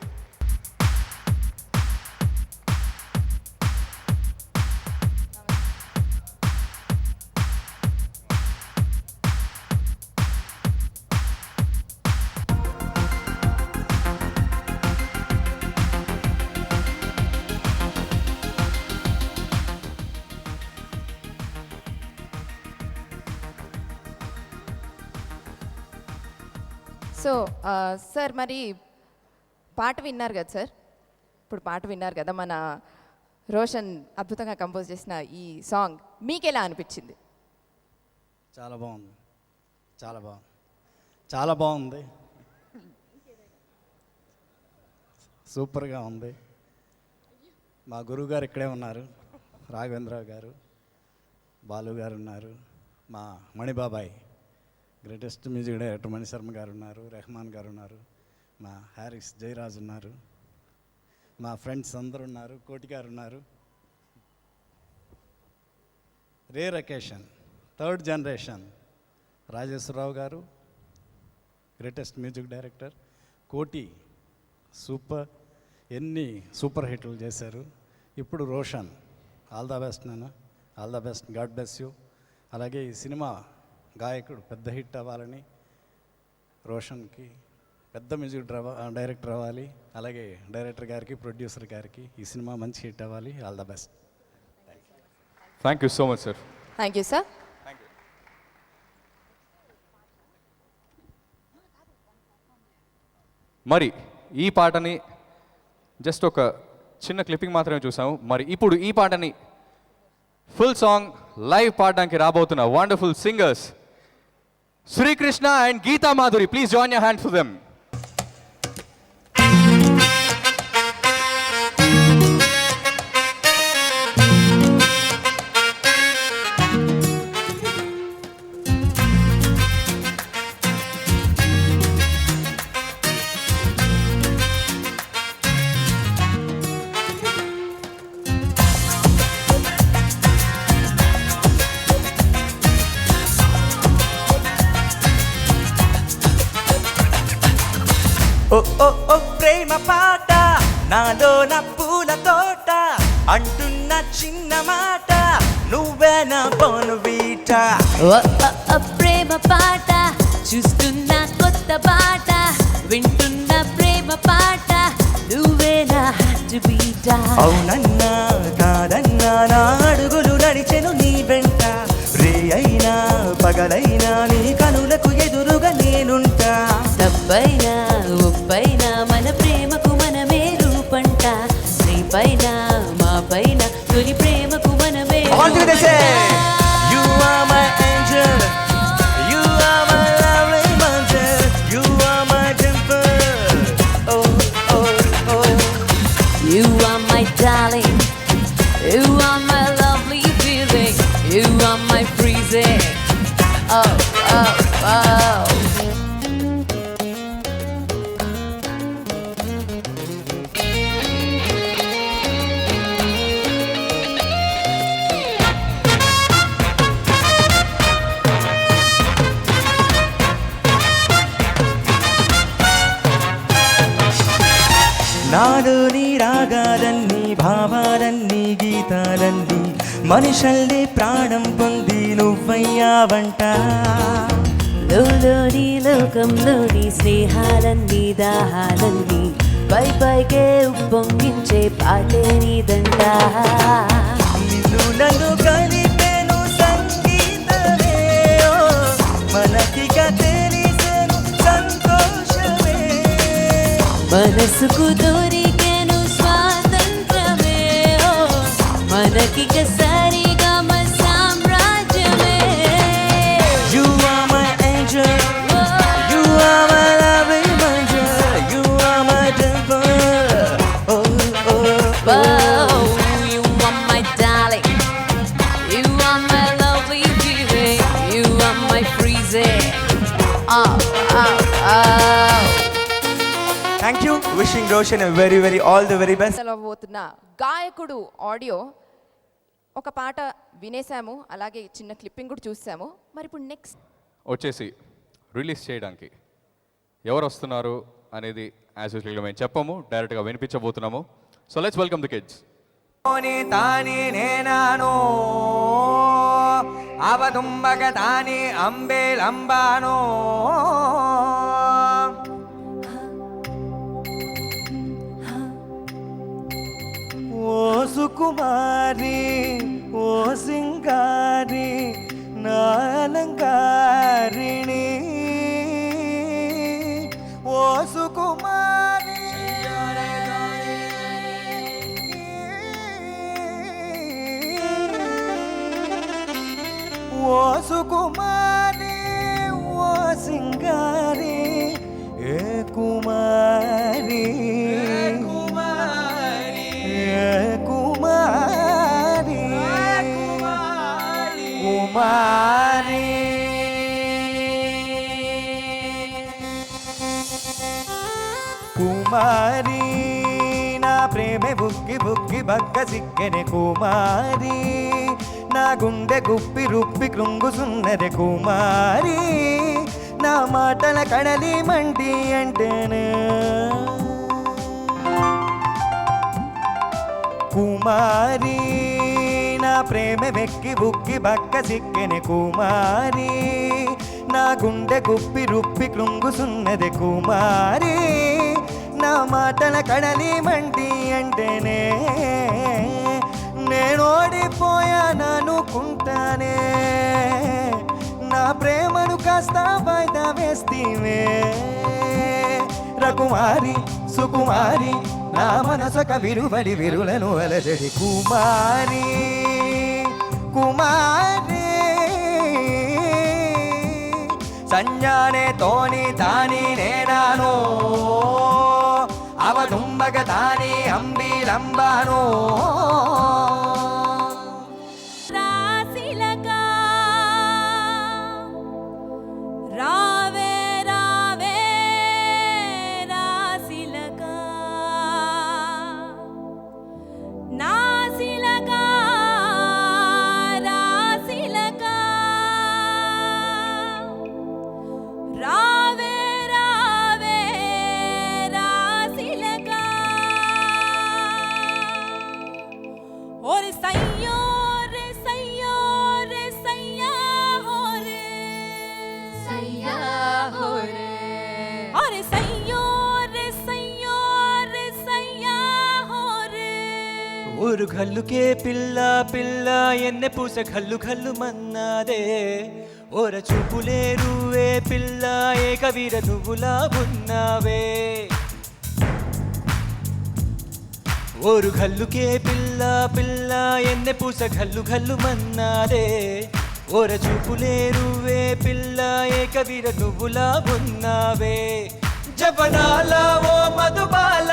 So sir మరి పాట విన్నారు కదా సార్, ఇప్పుడు పాట విన్నారు కదా, మన రోషన్ అద్భుతంగా కంపోజ్ చేసిన ఈ సాంగ్ మీకు ఎలా అనిపించింది?
చాలా బాగుంది, చాలా బాగుంది, చాలా బాగుంది, సూపర్గా ఉంది. మా గురువు గారు ఇక్కడే ఉన్నారు, రాఘవేంద్రరావు గారు, బాలు గారు ఉన్నారు, మా మణిబాబాయ్ గ్రేటెస్ట్ మ్యూజిక్ డైరెక్టర్ మణిశర్మ గారు ఉన్నారు, రెహమాన్ గారు ఉన్నారు, మా హ్యారిస్ జయరాజ్ ఉన్నారు, మా ఫ్రెండ్స్ అందరు ఉన్నారు, కోటి గారు ఉన్నారు. Rare occasion, third generation Rajeswara Rao garu greatest music director, Koti super, ఎన్ని సూపర్ హిట్లు చేశారు. ఇప్పుడు రోషన్, ఆల్ ద బెస్ట్ నాన్న, all the best, God bless you. అలాగే ఈ సినిమా గాయకుడు పెద్ద హిట్ అవ్వాలని, రోషన్కి పెద్ద మ్యూజిక్ డైరెక్టర్ అవ్వాలి, అలాగే డైరెక్టర్ గారికి, ప్రొడ్యూసర్ గారికి ఈ సినిమా మంచి హిట్ అవ్వాలి. All the best.
Thank you so much sir.
Thank you sir.
మరి ఈ పాటని జస్ట్ ఒక చిన్న క్లిప్పింగ్ మాత్రమే చూసాము. మరి ఇప్పుడు ఈ పాటని ఫుల్ సాంగ్ లైవ్ పాడడానికి రాబోతున్న wonderful singers Sreekrishna and Geetha Madhuri. Please join your hands for them.
ఓ ఓ ఓ ప్రేమ పాట, నాలో నా పూల తోట, అంటున్న చిన్న మాట, నువ్వే నా పోను వీట.
ప్రేమ పాట, చూస్తున్న కొత్త పాట, వింటున్న ప్రేమ పాట, నువ్వే నా హార్ట్ బీట.
అవునన్నా కాదన్నా నా అడుగులు నడిచెను నీ వెంట, రే అయినా పగలైనా నీ కనులకు ఎదురుగా నేనుంటా.
తప్పైనా ఒప్పైనా మన ప్రేమకు మనమే రూపంట, నీ పైన మా పైన తొలి ప్రేమకు మనమే
All together say, you are my angel, you are my lovely angel, you are my temple. Oh oh oh,
You are my darling, you are my lovely feeling, you are my freezing. Oh oh oh.
నాలోని రాగాలన్నీ, భావాలన్నీ, గీతాలన్నీ, మనుషుల్ని ప్రాణం పొంది నువ్వయ్యావంట.
లోలోని లోకంలోని స్నేహాలన్నీ, దాహాలన్నీ, పై పైకే ఉప్పొంగించే పాటే నీదంట.
నిన్ను నన్ను కలిపేను సంగీతమే, ఓ మనకిక తెలిసేను సంతోషమే.
మనసుకు దొరికే
Whoa, you are my darling. You are my lovely baby. You are my freezy. Oh, oh, oh.
Thank you wishing Roshan very all the very best.
తెలవబోతున్న గాయకుడు ఆడియో ఒక పాట వినేసాము, అలాగే చిన్న క్లిప్పింగ్ కూడా చూసాము. మరి ఇప్పుడు నెక్స్ట్
వచ్చేసి రిలీజ్ చేయడానికి ఎవరు వస్తున్నారు అనేది యాజ్ యూజువల్గా మేము చెప్పము, డైరెక్ట్గా వినిపించబోతున్నాము. So let's welcome the kids.
తాని నేనానో అవతుంబగ తాని అంబేలంబానో ఓ సుకుమారి ఓ సింగారి నాలంగారిణి ఓ సుకుమారి ఓ సుకుమారి ఓ సింగారి ఏ కుమారి ఏ కుమారి కుమారి కుమారి నా ప్రేమే బుక్కి బుక్కి బక్క సిక్కెనే కుమారి నా గుండె గుప్పి రుప్పి కృంగుసున్నది కుమారి నా మాటల కడలి మంటి అంటేనే కుమారి నా ప్రేమ వెక్కి బుక్కి బక్క సిక్కెనే కుమారి నా గుండె గుప్పి రుప్పి కృంగుసున్నది కుమారి నా మాటల కడలి మంటి అంటేనే నేను ఓడిపోయాననుకుంటానే నా ప్రేమను కాస్త వాయిదా వేస్తీవే రకుమారి సుకుమారి నా మనసొక విరుబడి విరులను అలజడి కుమారి కుమారి సంజానే తోని తాని నేనాను అవతుంబగ తాని అంబిలంబాను
రాసిలకా రావే రావే రాసిలకా నాసిలకా రాసిలకా రావే రావే రాసిలకా और सैया रे सैया रे सैया हो रे
सैया हो रे
और सैया रे सैया रे सैया हो रे
ఊరు గల్లుకే పిల్ల పిల్ల ఎన్నె పూస గల్లు గల్లు మన్నాదే ఓర చూపులే ruwe పిల్ల ఏక వీర నువ్వులా ఉన్నావే ఓరు గల్లుకే పిల్ల పిల్ల ఎన్నె పూస గల్లు గల్లు మన్నాదే ఓర చూపులే ruwe పిల్ల ఏక వీర నువ్వులా ఉన్నావే జపనాల ఓ మధుబాల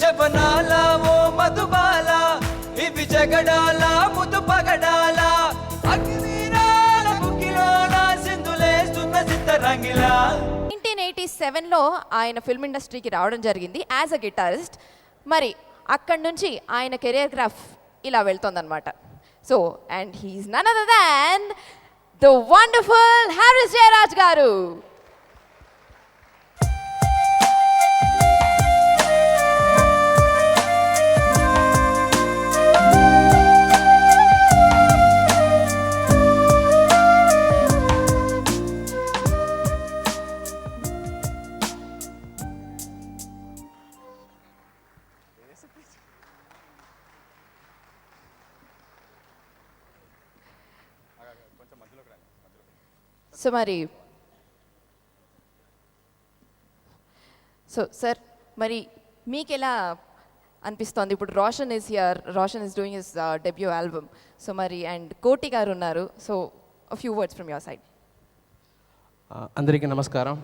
జపనాల ఓ మధుబాల ఇవి జగడాల ముదు పగడాల అగ్నివీరాల బుక్కిలోన సింధులేస్తున్న సిద్ధరంగిలా
1987లో ఆయన ఫిల్మ్ ఇండస్ట్రీకి రావడం జరిగింది యాజ్ అ గిటారిస్ట్. మరి అక్కడి నుంచి ఆయన కెరియర్ గ్రాఫ్ ఇలా వెళ్తోందనమాట. So and he's none other than the wonderful Harris Jayaraj గారు. సో మరి సార్ మరి మీకు ఎలా అనిపిస్తోంది ఇప్పుడు Roshan is here, Roshan is doing his debut album. So మరి అండ్ కోటి గారు ఉన్నారు. So a few words from your side.
అందరికీ నమస్కారం.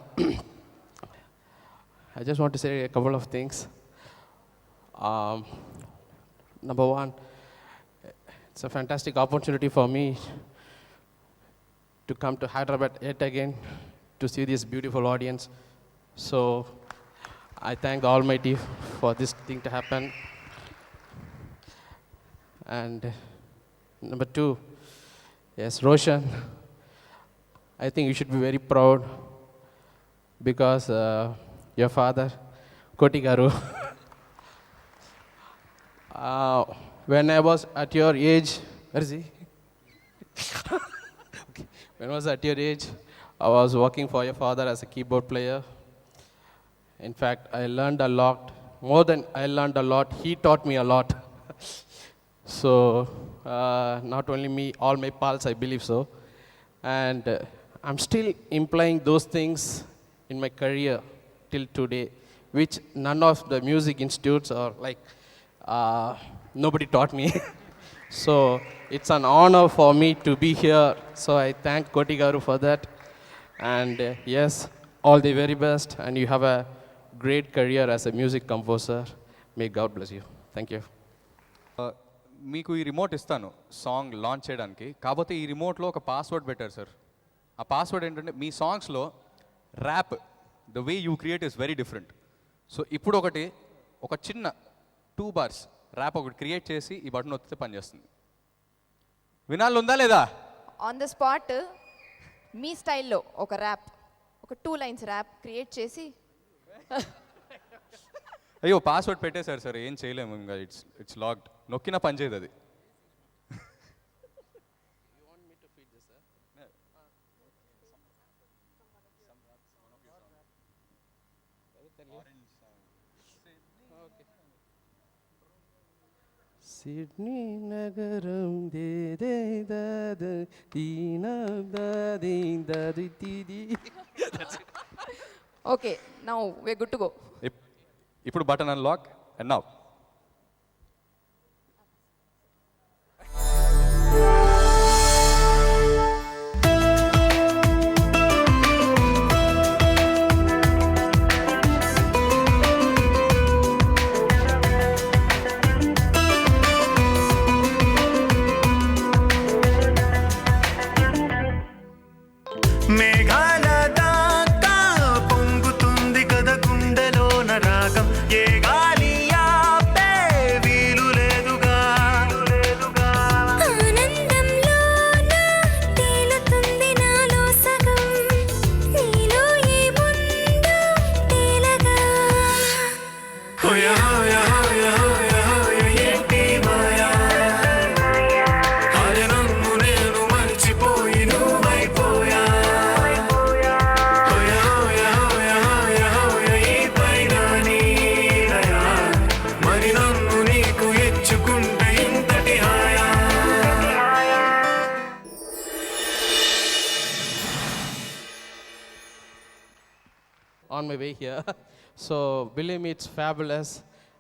I just want to say a couple of things. Number one, it's a fantastic opportunity for me to come to Hyderabad yet again to see this beautiful audience. So I thank the Almighty for this thing to happen. And number two, yes, Roshan, I think you should be very proud because your father, Koti Garu, when I was at your age, where is he? Okay. When I was at your age, I was working for your father as a keyboard player. In fact, I learned a lot. More than I learned a lot, he taught me a lot. So, not only me, all my pals, I believe so. And I'm still implying those things in my career till today, which none of the music institutes or like, nobody taught me. So, it's an honor for me to be here. So, I thank Koti Garu for that. And yes, all the very best. And you have a great career as a music composer. May God bless you. Thank you.
మీకు ఈ remote ఇస్తాను song launch చేయడానికి. కాకపోతే ఈ రిమోట్లో ఒక password పెట్టారు sir. ఆ password ఏంటంటే మీ సాంగ్స్లో rap the way you create is very different. So ఇప్పుడు ఒక చిన్న 2 bars ర్యాప్ ఒకటి క్రియేట్ చేసి ఈ బటన్ వస్తే పనిచేస్తుంది. వినాలి ఉందా లేదా?
ఆన్ ద స్పాట్ మీ స్టైల్లో ఒక ర్యాప్, ఒక 2 lines ర్యాప్ క్రియేట్ చేసి
అయ్యో పాస్వర్డ్ పెట్టేశారు సార్, ఏం చేయలేము ఇంకా. It's locked. నొక్కినా పని చేయదు అది.
సిడ్నీ నగరం దే
okay, now we good to go.
ఇప్పుడు బటన్ అన్లాక్ అండ్ నౌ
మేఘాల దాకా పొంగుతుంది కదా గుండెలోన రాగం, ఏ గాలి ఆపే వీలు లేదుగా. ఆనందంలోన తేలుతుంది నాలో సగం, నీలో ఏముందో తేలగా. హోయా హోయా హోయా హోయా హోయా ఏంటి మాయా, అరే నన్ను నేను మర్చిపోయి నువ్వైపోయా.
on my way here. So believe me, it's fabulous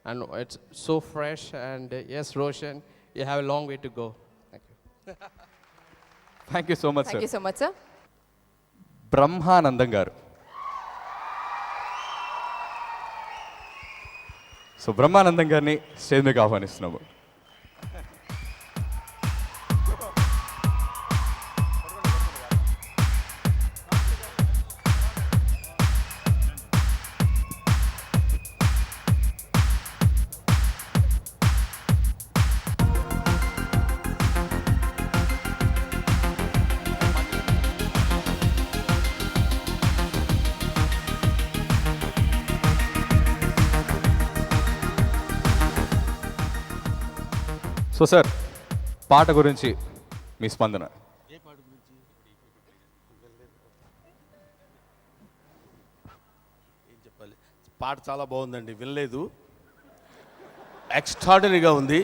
and it's so fresh. And yes, Roshan, you have a long way to go. Thank you.
Thank you so much
thank
sir.
You so much sir.
Brahmanandam గారు. So Brahmanandam గారిని stage మీదకి ఆహ్వానిస్తున్నాము. So sir, పాట గురించి మీ స్పందన.
ఏం చెప్పాలి, పాట చాలా బాగుందండి, వినలేదు, ఎక్స్ట్రాడనరీగా ఉంది.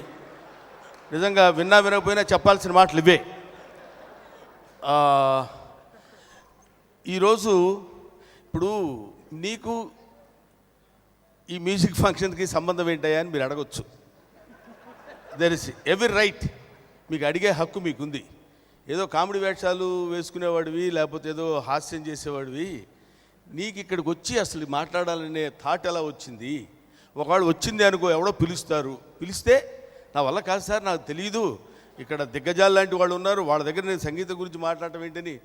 నిజంగా విన్నా వినకపోయినా చెప్పాల్సిన మాటలు ఇవే. ఈరోజు ఇప్పుడు నీకు ఈ మ్యూజిక్ ఫంక్షన్కి సంబంధం ఏంటయ్యా అని మీరు అడగొచ్చు. దెర్ ఇస్ ఎవరీ రైట్, మీకు అడిగే హక్కు మీకుంది. ఏదో కామెడీ వేషాలు వేసుకునేవాడివి లేకపోతే ఏదో హాస్యం చేసేవాడివి నీకు ఇక్కడికి వచ్చి అసలు మాట్లాడాలనే థాట్ ఎలా వచ్చింది? ఒకవేళ వచ్చింది అనుకో, ఎవడో పిలిస్తే నా వల్ల కాదు సార్, నాకు తెలియదు, ఇక్కడ దిగ్గజాలు లాంటి వాళ్ళు ఉన్నారు, వాళ్ళ దగ్గర నేను సంగీతం గురించి మాట్లాడటం ఏంటని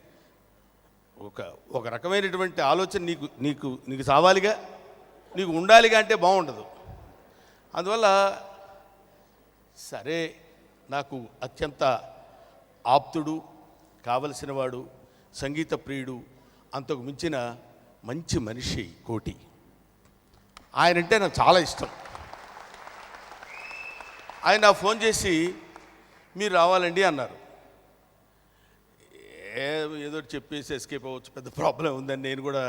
ఒక రకమైనటువంటి ఆలోచన నీకు సావాలిగా, నీకు ఉండాలిగా, అంటే బాగుండదు. అందువల్ల సరే, నాకు అత్యంత ఆప్తుడు, కావలసినవాడు, సంగీత ప్రియుడు, అంతకు మించిన మంచి మనిషి కోటి. ఆయనంటే నాకు చాలా ఇష్టం. ఆయన నాకు ఫోన్ చేసి మీరు రావాలండి అన్నారు. ఏదో చెప్పేసి ఎస్కేప్ అవ్వచ్చు, పెద్ద ప్రాబ్లం ఉందని నేను కూడా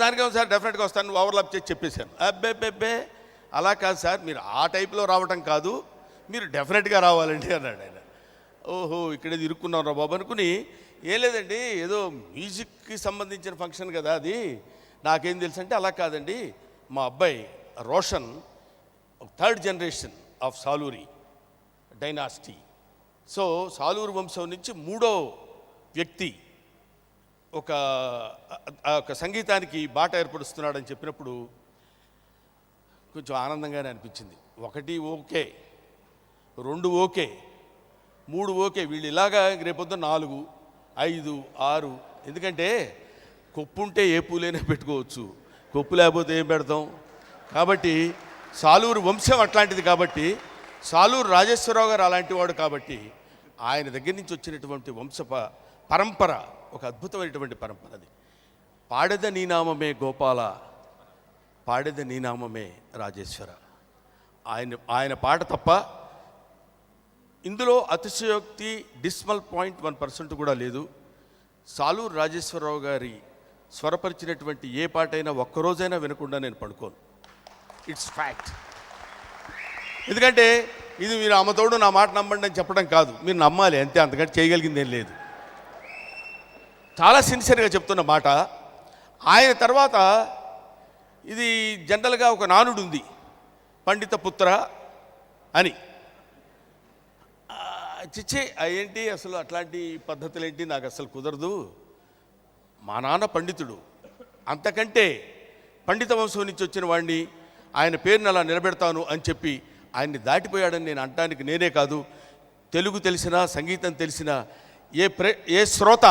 దానికేమో సార్ డెఫినెట్గా వస్తాను ఓవర్లాప్ చేసి చెప్పేశాను. అబ్బే అలా కాదు సార్, మీరు ఆ టైప్లో రావటం కాదు, మీరు డెఫినెట్గా రావాలండి అన్నాడు ఆయన. ఓహో, ఇక్కడ ఇరుక్కున్నాం రా బాబు అనుకుని, ఏం లేదండి ఏదో మ్యూజిక్కి సంబంధించిన ఫంక్షన్ కదా అది, నాకేం తెలుసు అంటే, అలా కాదండి మా అబ్బాయి Roshan 3rd generation of Saluri dynasty. So Saluru వంశం నుంచి 3వ వ్యక్తి ఒక సంగీతానికి బాట ఏర్పరుస్తున్నాడని చెప్పినప్పుడు కొంచెం ఆనందంగానే అనిపించింది. 1 ఓకే, 2 ఓకే, 3 ఓకే, వీళ్ళు ఇలాగా రేపొద్దున 4, 5, 6. ఎందుకంటే కొప్పు ఉంటే ఏ పూలైనా పెట్టుకోవచ్చు, కొప్పు లేకపోతే ఏం పెడతాం? కాబట్టి సాలూరు వంశం అట్లాంటిది, కాబట్టి సాలూరు రాజేశ్వరరావు గారు అలాంటి వాడు, కాబట్టి ఆయన దగ్గర నుంచి వచ్చినటువంటి వంశ పరంపర ఒక అద్భుతమైనటువంటి పరంపర. అది పాడెద నీనామమే గోపాల, పాడెద నీనామమే రాజేశ్వర. ఆయన పాట తప్ప ఇందులో అతిశయోక్తి, డిస్మల్ పాయింట్ 1% కూడా లేదు. సాలూరు రాజేశ్వరరావు గారి స్వరపరిచినటువంటి ఏ పాటైనా ఒక్కరోజైనా వినకుండా నేను పడుకోను. It's fact. ఎందుకంటే ఇది మీరు అమ్మతోడు నా మాట నమ్మండి అని చెప్పడం కాదు, మీరు నమ్మాలి అంతే, అంతకంటే చేయగలిగింది ఏం లేదు. చాలా సిన్సియర్గా చెప్తున్న మాట. ఆయన తర్వాత ఇది జనరల్గా ఒక నానుడు ఉంది, పండిత పుత్ర అని. చిచ్చే ఏంటి అసలు అట్లాంటి పద్ధతులు ఏంటి, నాకు అసలు కుదరదు. మా నాన్న పండితుడు, అంతకంటే పండిత వంశం నుంచి వచ్చిన వాడిని, ఆయన పేరుని అలా నిలబెడతాను అని చెప్పి ఆయన్ని దాటిపోయాడని నేను అనటానికి నేనే కాదు, తెలుగు తెలిసినా సంగీతం తెలిసినా ఏ శ్రోత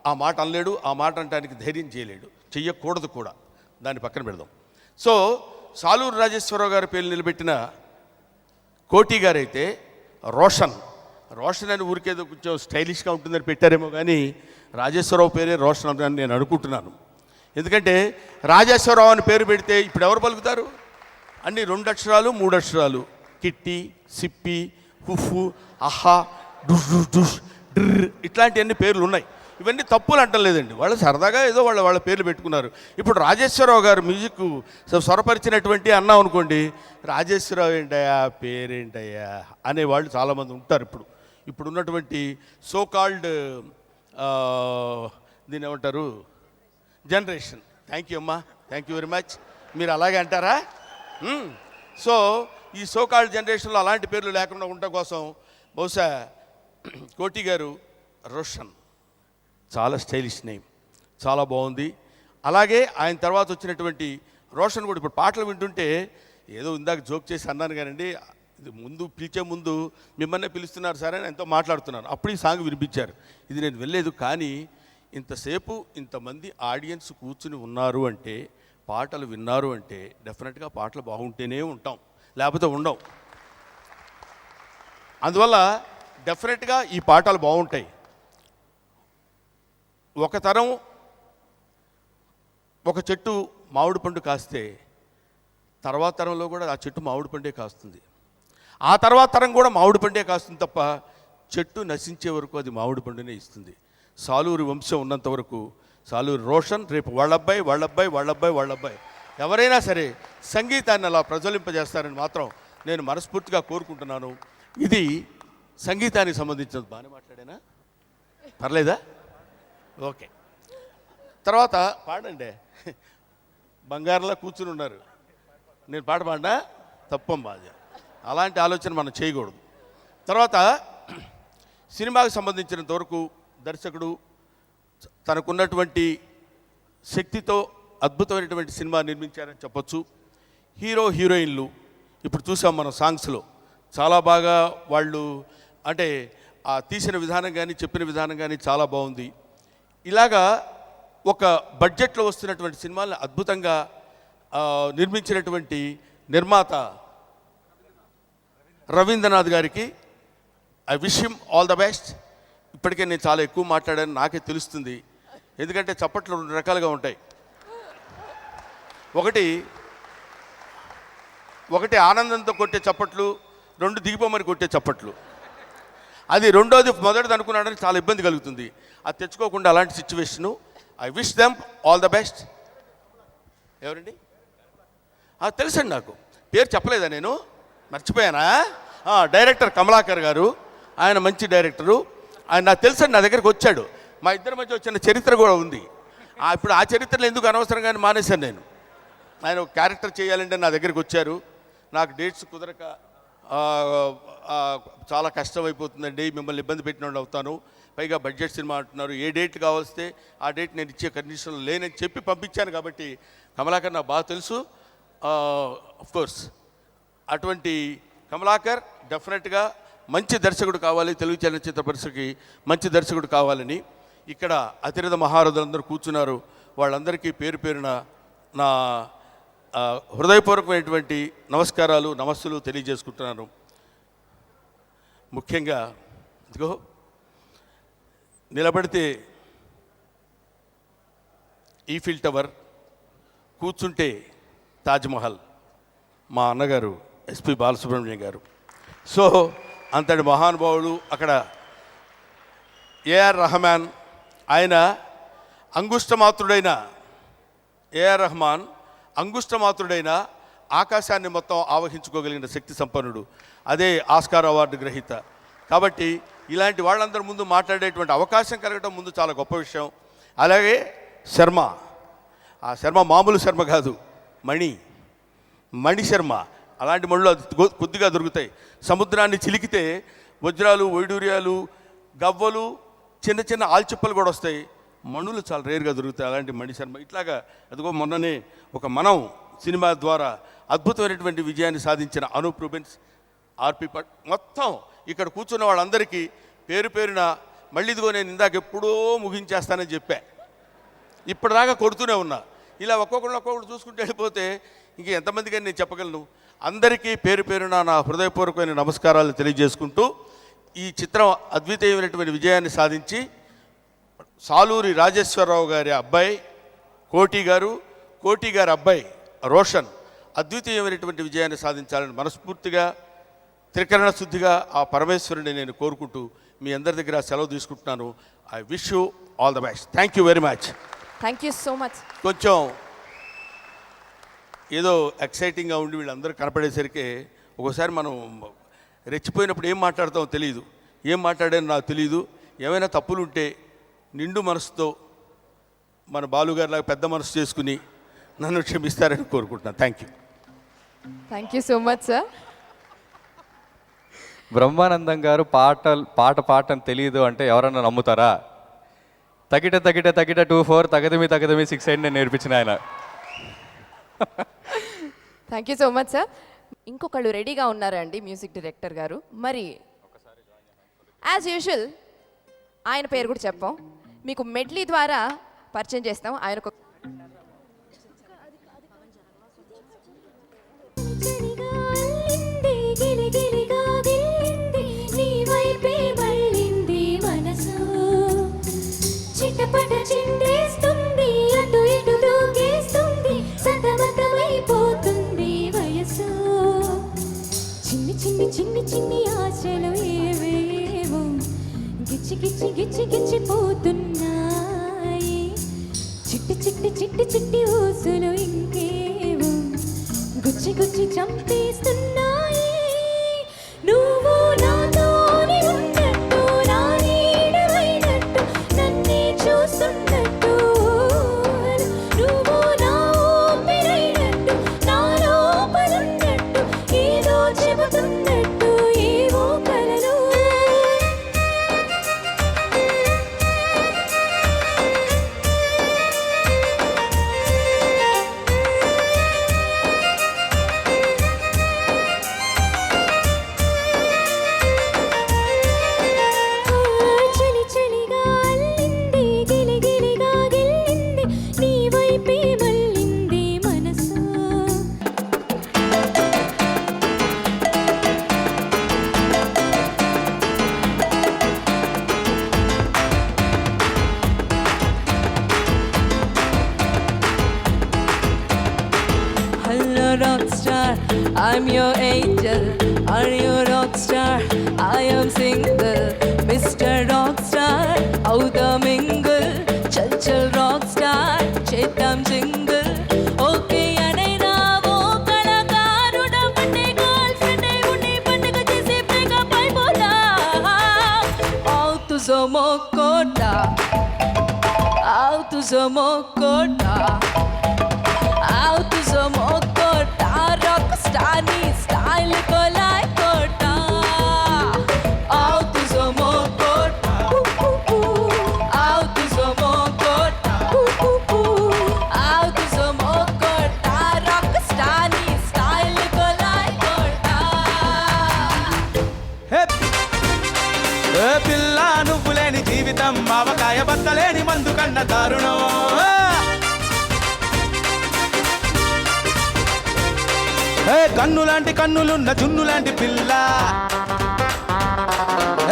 ఆ మాట అనలేడు, ఆ మాట అనటానికి ధైర్యం చేయలేడు, చెయ్యకూడదు కూడా. దాన్ని పక్కన పెడదాం. సో సాలూరు రాజేశ్వరరావు గారి పేరు నిలబెట్టిన కోటి గారైతే రోషన్ అని ఊరికేదో కొంచెం స్టైలిష్గా ఉంటుందని పెట్టారేమో, కానీ రాజేశ్వరరావు పేరే రోషన్ అని నేను అనుకుంటున్నాను. ఎందుకంటే రాజేశ్వరరావు అని పేరు పెడితే ఇప్పుడు ఎవరు పలుకుతారు? అన్ని 2 అక్షరాలు 3 అక్షరాలు, కిట్టి, సిప్పి, హుఫు, అహా, డుష్ డుష్ డుష్, డ్ర్, ఇట్లాంటివన్నీ పేర్లు ఉన్నాయి. ఇవన్నీ తప్పులు అంటం లేదండి, వాళ్ళు సరదాగా ఏదో వాళ్ళ పేర్లు పెట్టుకున్నారు. ఇప్పుడు రాజేశ్వరరావు గారు మ్యూజిక్ స్వరపరిచినటువంటి అన్నాం అనుకోండి, రాజేశ్వరరావు ఏంటయ్యా, పేరేంటయ్యా అనేవాళ్ళు చాలామంది ఉంటారు. ఇప్పుడు ఉన్నటువంటి సో కాల్డ్ దీన్ని ఏమంటారు, జనరేషన్. థ్యాంక్ యూ అమ్మా, థ్యాంక్ యూ వెరీ మచ్. మీరు అలాగే అంటారా? సో ఈ సో కాల్డ్ జనరేషన్లో అలాంటి పేర్లు లేకుండా ఉండటం కోసం బహుశా కోటి గారు రోషన్, చాలా స్టైలిష్ నేమ్, చాలా బాగుంది. అలాగే ఆయన తర్వాత వచ్చినటువంటి రోషన్ కూడా ఇప్పుడు పాటలు వింటుంటే ఏదో ఇందాక జోక్ చేసి అన్నాను కానండి, ఇది పిలిచే ముందు మిమ్మల్నే పిలుస్తున్నారు సార్ అని ఎంతో మాట్లాడుతున్నాను, అప్పుడు ఈ సాంగ్ వినిపించారు. ఇది నేను వెళ్ళలేదు, కానీ ఇంతసేపు ఇంతమంది ఆడియన్స్ కూర్చుని ఉన్నారు అంటే, పాటలు విన్నారు అంటే డెఫినెట్గా పాటలు బాగుంటేనే ఉంటాం, లేకపోతే ఉండం. అందువల్ల డెఫినెట్గా ఈ పాటలు బాగుంటాయి. ఒక తరం ఒక చెట్టు మామిడి పండు కాస్తే తర్వాత తరంలో కూడా ఆ చెట్టు మామిడి పండే కాస్తుంది, ఆ తర్వాత తరం కూడా మామిడి పండే కాస్తుంది తప్ప చెట్టు నశించే వరకు అది మామిడి పండునే ఇస్తుంది. సాలూరు వంశం ఉన్నంత వరకు సాలూరు రోషన్, రేపు వాళ్ళబ్బాయి ఎవరైనా సరే సంగీతాన్ని అలా ప్రజ్వలింపజేస్తారని మాత్రం నేను మనస్ఫూర్తిగా కోరుకుంటున్నాను. ఇది సంగీతానికి సంబంధించినది. బాగానే మాట్లాడేనా? పర్లేదా? ఓకే. తర్వాత పాడండి, బంగారంలా కూర్చుని ఉన్నారు, నేను పాట పాడినా తప్పమ్మా, అది అలాంటి ఆలోచన మనం చేయకూడదు. తర్వాత సినిమాకు సంబంధించినంత వరకు దర్శకుడు తనకున్నటువంటి శక్తితో అద్భుతమైనటువంటి సినిమా నిర్మించారని చెప్పొచ్చు. హీరో హీరోయిన్లు ఇప్పుడు చూసాం మనం సాంగ్స్లో చాలా బాగా వాళ్ళు అంటే ఆ తీసిన విధానం కానీ చెప్పిన విధానం కానీ చాలా బాగుంది. ఇలాగా ఒక బడ్జెట్లో వస్తున్నటువంటి సినిమాలను అద్భుతంగా నిర్మించినటువంటి నిర్మాత రవీంద్రనాథ్ గారికి I wish him all the best. ఇప్పటికే నేను చాలా ఎక్కువ మాట్లాడాను, నాకే తెలుస్తుంది. ఎందుకంటే చప్పట్లు 2 రకాలుగా ఉంటాయి. ఒకటి ఆనందంతో కొట్టే చప్పట్లు, 2 దిగిపోమని కొట్టే చప్పట్లు. అది రెండోది మొదటిది అనుకున్నాడని చాలా ఇబ్బంది కలుగుతుంది. అది తెచ్చుకోకుండా అలాంటి situation. I wish them all the best. ఎవరండి? తెలుసండి, నాకు పేరు చెప్పలేదా, నేను మర్చిపోయానా? డైరెక్టర్ కమలాకర్ గారు, ఆయన మంచి డైరెక్టరు. ఆయన నాకు తెలుసండి, నా దగ్గరికి వచ్చాడు. మా ఇద్దరి మధ్య వచ్చిన చరిత్ర కూడా ఉంది. ఇప్పుడు ఆ చరిత్రలో ఎందుకు అనవసరంగానే మానేశాను నేను. ఆయన ఒక క్యారెక్టర్ చేయాలంటే నా దగ్గరికి వచ్చారు. నాకు డేట్స్ కుదరక చాలా కష్టం అయిపోతుందండి, మిమ్మల్ని ఇబ్బంది పెట్టిన వాళ్ళు అవుతాను, పైగా బడ్జెట్ సినిమా అంటున్నారు, ఏ డేట్ కావాల్స్తే ఆ డేట్ నేను ఇచ్చే కండిషన్లో లేనని చెప్పి పంపించాను. కాబట్టి కమలాకర్ నాకు బాగా తెలుసు. కోర్స్ అటువంటి కమలాకర్ డెఫినెట్గా మంచి దర్శకుడు కావాలి, తెలుగు చలనచిత్ర పరిశ్రమకి మంచి దర్శకుడు కావాలని ఇక్కడ అతిరథ మహారథులందరూ కూర్చున్నారు. వాళ్ళందరికీ పేరు పేరున నా హృదయపూర్వకమైనటువంటి నమస్కారాలు, నమస్సులు తెలియజేసుకుంటున్నాను. ముఖ్యంగా ఇదిగో నిలబడితే ఈఫిల్ టవర్, కూర్చుంటే తాజ్మహల్, మా అన్నగారు ఎస్పి బాలసుబ్రహ్మణ్యం గారు. సో అంతటి మహానుభావుడు. అక్కడ ఏఆర్ రెహమాన్, ఆయన అంగుష్టమాత్రుడైన ఏఆర్ రెహమాన్ అంగుష్టమాత్రుడైన ఆకాశాన్ని మొత్తం ఆవహించుకోగలిగిన శక్తి సంపన్నుడు. అదే ఆస్కార్ అవార్డు గ్రహీత. కాబట్టి ఇలాంటి వాళ్ళందరి ముందు మాట్లాడేటువంటి అవకాశం కలగడం ముందు చాలా గొప్ప విషయం. అలాగే శర్మ, ఆ శర్మ మామూలు శర్మ కాదు, మణి శర్మ. అలాంటి మణులు కొద్దిగా దొరుకుతాయి. సముద్రాన్ని చిలికితే వజ్రాలు, వైడూర్యాలు, గవ్వలు, చిన్న చిన్న ఆల్చిప్పలు కూడా వస్తాయి. మణులు చాలా రేరుగా దొరుకుతాయి. అలాంటి మణి శర్మ. ఇట్లాగా అదిగో మొన్ననే ఒక మనం సినిమా ద్వారా అద్భుతమైనటువంటి విజయాన్ని సాధించిన అనూప్ రూబెన్స్, ఆర్పి మొత్తం ఇక్కడ కూర్చున్న వాళ్ళందరికీ పేరు పేరున మళ్ళీ ఇదిగో నేను ఇందాక ఎప్పుడో ముగించేస్తానని చెప్పా, ఇప్పటిదాకా కొడుతూనే ఉన్నా. ఇలా ఒక్కొక్కరు చూసుకుంటూ వెళ్ళిపోతే ఇంక ఎంతమందికి నేను చెప్పగలను. అందరికీ పేరు పేరున నా హృదయపూర్వకమైన నమస్కారాలు తెలియజేసుకుంటూ, ఈ చిత్రం అద్వితీయమైనటువంటి విజయాన్ని సాధించి సాలూరి రాజేశ్వరరావు గారి అబ్బాయి కోటి గారి అబ్బాయి రోషన్ అద్వితీయమైనటువంటి విజయాన్ని సాధించాలని మనస్ఫూర్తిగా త్రికరణ శుద్ధిగా ఆ పరమేశ్వరుని నేను కోరుకుంటూ మీ అందరి దగ్గర సెలవు తీసుకుంటున్నాను. I wish you all the best. Thank you very much.
Thank you so much.
కొంచెం ఏదో ఎక్సైటింగ్గా ఉండి వీళ్ళందరూ కనపడేసరికి ఒకసారి మనం రెచ్చిపోయినప్పుడు ఏం మాట్లాడతామో తెలియదు, ఏం మాట్లాడానో నాకు తెలియదు. ఏమైనా తప్పులు ఉంటే నిండు మనసుతో మన బాలుగారిలాగా పెద్ద మనసు చేసుకుని నన్ను క్షమిస్తారని కోరుకుంటున్నాను. Thank you.
Thank you so much sir.
Brahmanandam గారు పాట అని తెలియదు అంటే ఎవరన్నా నమ్ముతారా? తగిట 24 తగదమి 6 నేను నేర్పించిన ఆయన.
Thank you so much sir. ఇంకొకళ్ళు రెడీగా ఉన్నారండి మ్యూజిక్ డైరెక్టర్ గారు. మరి యాజ్ యూజువల్ ఆయన పేరు కూడా చెప్పాం, మీకు మెడ్లీ ద్వారా పరిచయం చేస్తాం. ఆయన
చిటపట చిందేస్తుంది, అటు ఇటు దూకేస్తుంది, సతమతమైపోతుంది వయసు. చిన్ని చిన్ని చిన్ని చిన్ని ఆశలు ఏవేవో గిచ్చి గిచ్చి గిచ్చి గిచ్చిపోతున్నాయి. చిట్టి చిట్టి చిట్టి చిట్టి ఊసులు ఇంకేవో గుచ్చి గుచ్చి చంపేస్తున్నాయి. నువ్వు నాతోనే ఉన్నట్టు, నా నీడమైనట్టు, నన్నే చూస్తున్నట్టు, నువ్వు నా ఊపిరైనట్టు, నా లోపలున్నట్టు, ఏదో చెబుతున్నట్టు ఏవో కలలు.
star. I'm your angel, are you rock star? I am single, Mr. Rockstar. Out the mingle, chal chal rockstar. Chetam jingle, okay anaina wo kalakaruda pande girlfriend ai unni pandaga chese breakup aipoda. Out to Zomokota, out to Zomokota, out to Zomokota, rockstar ni style ko like kota. Out to Zomokota, out to Zomokota, out to Zomokota, rockstar ni style ko like kota.
ఏ పిల్ల నువ్వు లేని జీవితం ఆవకాయ బత్తలేని మందు కన్న దారుణం ఏ కన్ను లాంటి కన్నులున్న జున్ను లాంటి పిల్ల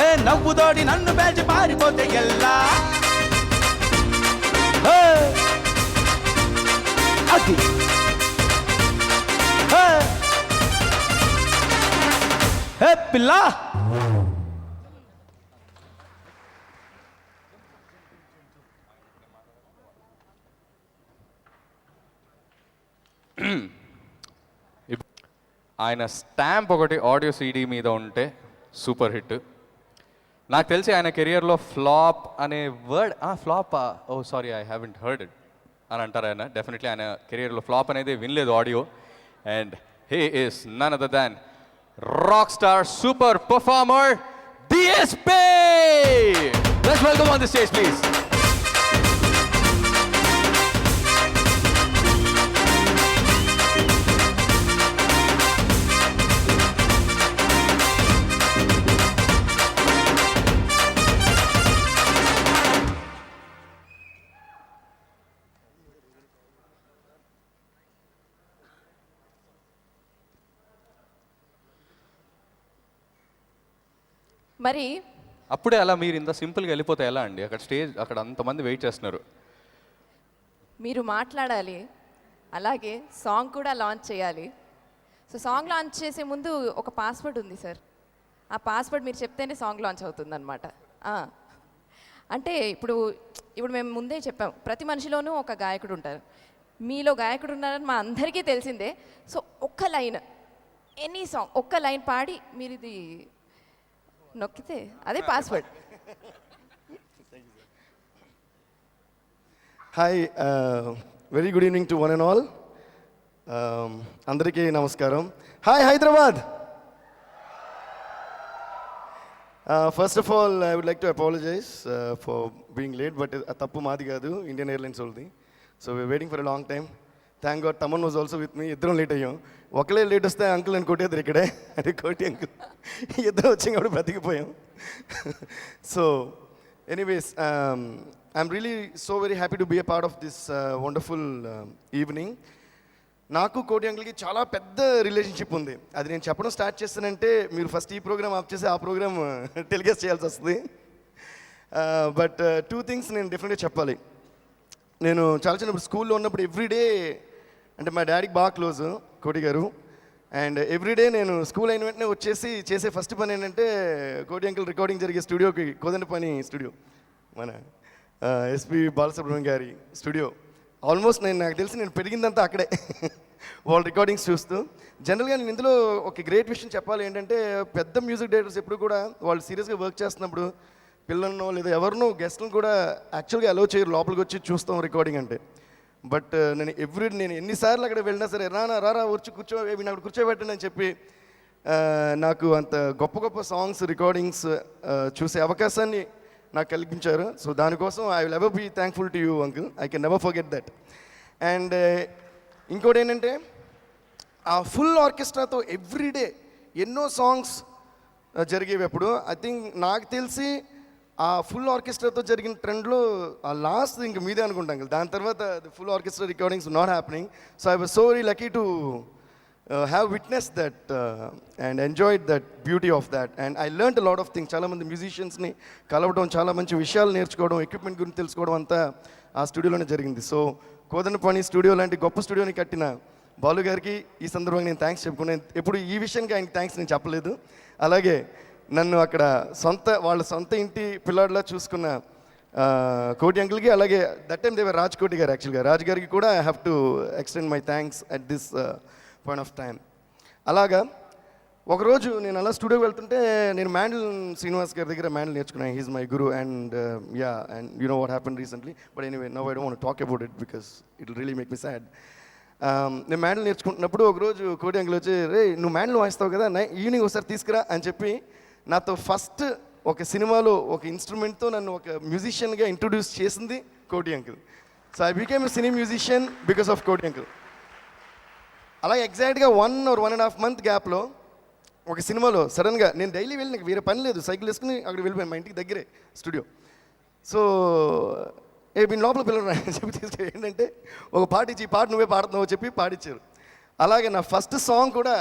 ఏ నవ్వుతోటి నన్ను పేల్చి పారిపోతే ఎల్లా ఏ, అది ఏ పిల్ల
ఆయన స్టాంప్ ఒకటి ఆడియో సీడీ మీద ఉంటే సూపర్ హిట్. నాకు తెలిసి ఆయన కెరియర్లో ఫ్లాప్ అనే word flop oh sorry I haven't heard it అని అంటారు ఆయన. డెఫినెట్లీ ఆయన కెరియర్లో ఫ్లాప్ అనేది వినలేదు audio. And he is none other than rock star super performer DSP. Let's welcome on the stage please.
మరి
అప్పుడే అలా మీరు ఇంత సింపుల్గా వెళ్ళిపోతే ఎలా అండి? అక్కడ స్టేజ్ అక్కడ అంతమంది వెయిట్ చేస్తున్నారు.
మీరు మాట్లాడాలి, అలాగే సాంగ్ కూడా లాంచ్ చేయాలి. సో సాంగ్ లాంచ్ చేసే ముందు ఒక పాస్వర్డ్ ఉంది సార్. ఆ పాస్వర్డ్ మీరు చెప్తేనే సాంగ్ లాంచ్ అవుతుందన్నమాట. అంటే ఇప్పుడు మేము ముందే చెప్పాం, ప్రతి మనిషిలోనూ ఒక గాయకుడు ఉంటారు. మీలో గాయకుడు ఉన్నారని మా అందరికీ తెలిసిందే. సో ఒక్క లైన్, ఎనీ సాంగ్ ఒక్క లైన్ పాడి మీరు ఇది నొక్కితే అదే password.
Hi, very good evening to one and all. అందరికీ నమస్కారం. Hi Hyderabad. First of all I would like to apologise for being late, but తప్పు మాది కాదు, ఇండియన్ ఎయిర్లైన్స్ వాళ్ళది. So we waiting for a long time. Thank God Thaman was also with me. ఇద్దరం late అయ్యాం. ఒకలే late వస్తే uncle అని కొట్టేద్దరు ఇక్కడే, అది కోటి అంకుల్. ఇద్దరు వచ్చి కాబట్టి బ్రతికిపోయాం. So anyways, I'm really so very happy to be a part of this wonderful evening. నాకు కోటి అంకుల్కి చాలా పెద్ద రిలేషన్షిప్ ఉంది. అది నేను చెప్పడం స్టార్ట్ చేస్తానంటే మీరు ఫస్ట్ ఈ ప్రోగ్రామ్ ఆఫ్ చేసి ఆ ప్రోగ్రామ్ టెలికాస్ట్ చేయాల్సి వస్తుంది. బట్ టూ థింగ్స్ నేను డెఫినెట్గా చెప్పాలి. నేను చాలా చిన్నప్పుడు స్కూల్లో ఉన్నప్పుడు ఎవ్రీడే, అంటే మా డాడీకి బాగా క్లోజ్ కోటి గారు, అండ్ ఎవ్రీడే నేను స్కూల్ అయిన వెంటనే వచ్చేసి చేసే ఫస్ట్ పని ఏంటంటే కోటి అంకుల్ రికార్డింగ్ జరిగే స్టూడియోకి, కోదండపని స్టూడియో, మన ఎస్పి బాలసుబ్రహ్మణ్యం గారి స్టూడియో. ఆల్మోస్ట్ నాకు తెలిసి నేను పెరిగిందంతా అక్కడే వాళ్ళ రికార్డింగ్స్ చూస్తూ. జనరల్గా నేను ఇందులో ఒక గ్రేట్ విషయం చెప్పాలి ఏంటంటే, పెద్ద మ్యూజిక్ డైరెక్టర్స్ ఎప్పుడు కూడా వాళ్ళు సీరియస్గా వర్క్ చేస్తున్నప్పుడు పిల్లలను లేదా ఎవరినో గెస్ట్లను కూడా యాక్చువల్గా అలో చేయరు, లోపలికి వచ్చి చూస్తాం రికార్డింగ్ అంటే. బట్ నేను ఎన్నిసార్లు అక్కడ వెళ్ళినా సరే రారా వచ్చి వీళ్ళు అక్కడ కూర్చోబెట్టండి అని చెప్పి నాకు అంత గొప్ప గొప్ప సాంగ్స్ రికార్డింగ్స్ చూసే అవకాశాన్ని నాకు కల్పించారు. సో దానికోసం I will ever be thankful to you uncle. I can never forget that. And ఇంకోటి ఏంటంటే, ఆ ఫుల్ ఆర్కెస్ట్రాతో ఎవ్రీడే ఎన్నో సాంగ్స్ జరిగేవి. అప్పుడు ఐ థింక్ నాకు తెలిసి ఆ ఫుల్ ఆర్కెస్ట్రాతో జరిగిన ట్రెండ్లో ఆ లాస్ట్ ఇంక మీదే అనుకుంటాం కదా. దాని తర్వాత full orchestra recordings not happening. So I was so very lucky to have witness that and enjoyed that beauty of that. And I learned lot of things. చాలామంది మ్యూజిషియన్స్ని కలవడం, చాలా మంచి విషయాలు నేర్చుకోవడం, ఎక్విప్మెంట్ గురించి తెలుసుకోవడం అంతా ఆ స్టూడియోలోనే జరిగింది. సో కోదండపాణి స్టూడియో లాంటి గొప్ప స్టూడియోని కట్టిన బాలు గారికి ఈ సందర్భంగా నేను థ్యాంక్స్ చెప్పుకున్నాను. ఎప్పుడు ఈ విషయానికి ఆయనకి థ్యాంక్స్ నేను చెప్పలేదు. అలాగే నన్ను అక్కడ వాళ్ళ సొంత ఇంటి పిల్లాడిలా చూసుకున్న కోటి అంకుల్కి, అలాగే దట్ టైమ్ దేవర్ రాజ్ కోటి గారు, యాక్చువల్గా రాజ్ గారికి కూడా I have to extend my thanks at this point of time. అలాగా ఒకరోజు నేను అలా స్టూడియోకి వెళ్తుంటే నేను మ్యాండిల్ శ్రీనివాస్ గారి దగ్గర మ్యాండిల్ నేర్చుకున్నాను. He's my guru and and you know what happen recently, but anyway no I don't want talk about it because it will really make me sad. నేను మ్యాండిల్ నేర్చుకుంటున్నప్పుడు ఒకరోజు కోటి అంకుల్ వచ్చి, రే నువ్వు మ్యాండిల్ వాయిస్తావు కదా, ఈవినింగ్ ఒకసారి తీసుకురా అని చెప్పి నాతో ఫస్ట్ ఒక సినిమాలో ఒక ఇన్స్ట్రుమెంట్తో నన్ను ఒక మ్యూజిషియన్గా ఇంట్రొడ్యూస్ చేసింది కోటి uncle. So I became a cine musician because of కోటి అంకుల్. అలాగే ఎగ్జాక్ట్గా 1 or 1.5 month గ్యాప్లో ఒక సినిమాలో సడన్గా నేను డైలీ వెళ్ళి నాకు వేరే పని లేదు, సైకిల్ వేసుకుని అక్కడ వెళ్ళిపోయాను, మా ఇంటికి దగ్గరే స్టూడియో. సో నేను లోపల పిల్లలు చెప్పి తీసుకు ఏంటంటే ఒక పాట ఇచ్చి ఈ పాట నువ్వే పాడుతున్నావు చెప్పి పాడిచ్చారు. అలాగే నా ఫస్ట్ సాంగ్ కూడా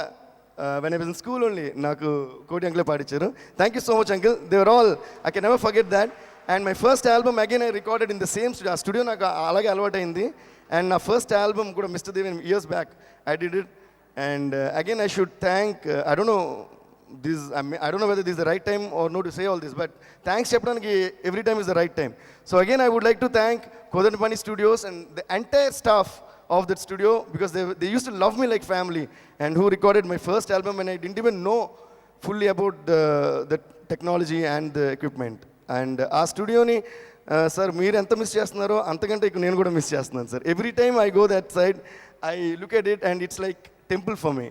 when I was in school only నాకు కోటి అంకులే పాడిచ్చారు. Thank you so much uncle, they are all I can never forget that. And my first album again I recorded in the same studio. ఆ studio నాకు అలాగే అలవాటైంది. అండ్ నా first album కూడా mister Dev years back I did it. And again I should thank I don't know whether this is the right time or no to say all this, but thanks cheppadaniki every time is the right time. So again I would like to thank Kodantapani Studios and the entire staff of that studio, because they used to love me like family, and who recorded my first album when I didn't even know fully about the technology and the equipment. And aa studio ni sir meer enta miss chestunnaro antakante ikku nenu kuda miss chestunnanu sir. Every time I go that side I look at it and it's like temple for me.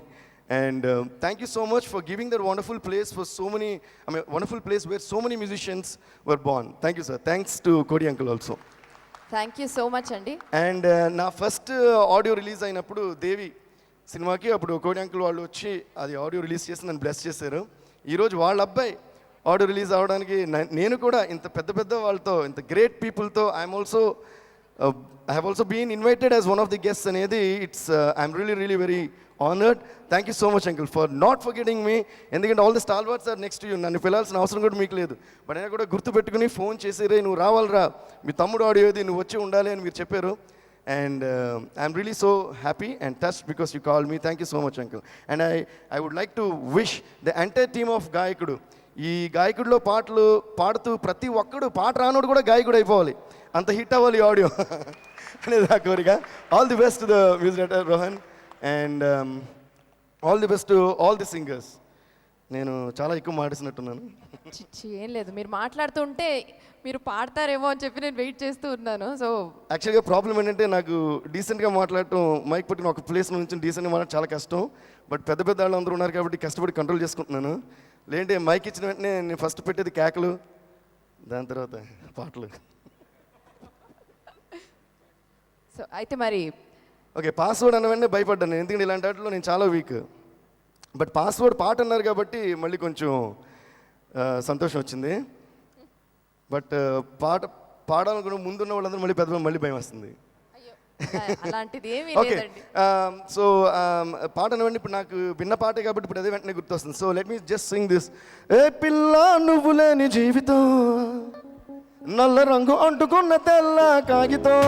And thank you so much for giving that wonderful place for so many, wonderful place where so many musicians were born. Thank you sir. Thanks to Kodi uncle also.
Thank you so much అండి.
And నా first audio release అయినప్పుడు దేవి సినిమాకి అప్పుడు కోడి uncle వాళ్ళు వచ్చి అది audio release చేసి నన్ను బ్లెస్ చేశారు. ఈరోజు వాళ్ళ అబ్బాయి ఆడియో రిలీజ్ అవ్వడానికి నేను కూడా ఇంత పెద్ద వాళ్ళతో, ఇంత గ్రేట్ పీపుల్తో I have also been invited as one of the guests అనేది I'm really very honored. Thank you so much uncle for not forgetting me. ఎందుకంటే all the stalwarts are next to you. నన్ను పిలాల్సిన అవసరం కూడా మీకు లేదు, but అయినా కూడా గుర్తుపెట్టుకుని ఫోన్ చేసిరే నువ్వు రావాలరా, మీ తమ్ముడు ఆడియోది నువ్వు వచ్చి ఉండాలి అని మీరు చెప్పారు. And I'm really so happy and touched because you call me. Thank you so much uncle. And I would like to wish the entire team of Gayakudu, ఈ గాయకుడిలో పాటలు పాడుతూ ప్రతి ఒక్కడు పాట రానోడు కూడా గాయకుడు అయిపోవాలి, అంత హిట్ అవ్వాలి ఆడియో అనేది నా కోరిక. All the best to the music director Rohan and all the best to all the singers. నేను చాలా ఎక్కువ మాట్లాడుతున్నట్టున్నాను.
ఏం లేదు, మీరు మాట్లాడుతుంటే మీరు పాడతారేమో అని చెప్పి నేను వెయిట్ చేస్తూ ఉన్నాను. సో
యాక్చువల్గా ప్రాబ్లం ఏంటంటే నాకు డీసెంట్గా మాట్లాడటం, మైక్ పట్టిన ఒక ప్లేస్ నుంచి డీసెంట్గా మాట్లాడటం చాలా కష్టం. బట్ పెద్ద వాళ్ళు అందరూ ఉన్నారు కాబట్టి కష్టపడి కంట్రోల్ చేసుకుంటున్నాను. లేదంటే మైక్ ఇచ్చిన వెంటనే నేను ఫస్ట్ పెట్టేది కేకలు, దాని తర్వాత పాటలు.
సో అయితే మరి
ఓకే, పాస్వర్డ్ అన్న వెంటనే భయపడ్డాను, ఎందుకంటే ఇలాంటి వాటిలో నేను చాలా వీక్. బట్ పాస్వర్డ్ పాట అన్నారు కాబట్టి మళ్ళీ కొంచెం సంతోషం వచ్చింది. బట్ పాడాలనుకున్న ముందున్న వాళ్ళందరూ మళ్ళీ మళ్ళీ భయం వస్తుంది.
అలాంటిది ఏమీ
ఓకే,
లేదండి.
సో పాట అన్నవండి ఇప్పుడు నాకు విన్న పాటే కాబట్టి ఇప్పుడు అదే వెంటనే గుర్తొస్తుంది. So let me just sing this. ఏ పిల్ల నువ్వు లేని జీవితం, నల్ల రంగు అంటుకున్న తెల్ల కాగితం.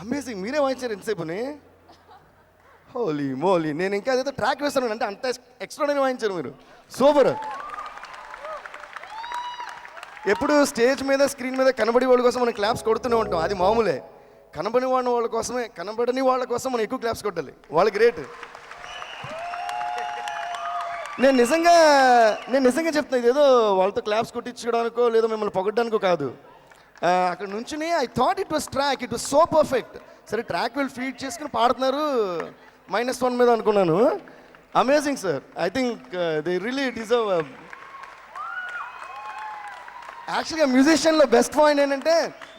అమేజింగ్, మీరే వాయించారు ఎంతసేపుని. హోలీ మోలీ, నేను ఇంకా అదేదో ట్రాక్ వేస్తాను అంటే అంత ఎక్స్ట్రాడనరీ వాయించారు మీరు, సూపర్. ఎప్పుడు స్టేజ్ మీద స్క్రీన్ మీద కనబడి వాళ్ళ కోసం మనం క్లాప్స్ కొడుతూనే ఉంటాం, అది మామూలే. కనబడి కనబడని వాళ్ళ కోసం మనం ఎక్కువ క్లాప్స్ కొట్టాలి, వాళ్ళు గ్రేట్. నేను నిజంగా చెప్తున్నా, ఇదేదో వాళ్ళతో క్లాప్స్ కొట్టించడానికో లేదో మిమ్మల్ని పొగడ్డానికో కాదు. అక్కడ నుంచి I thought it was track, it was so perfect. సరే ట్రాక్ వీళ్ళు ఫీడ్ చేసుకుని పాడుతున్నారు -1 మీద అనుకున్నాను. Amazing sir, I think they really deserve. యాక్చువల్గా మ్యూజిషియన్లో బెస్ట్ పాయింట్ ఏంటంటే,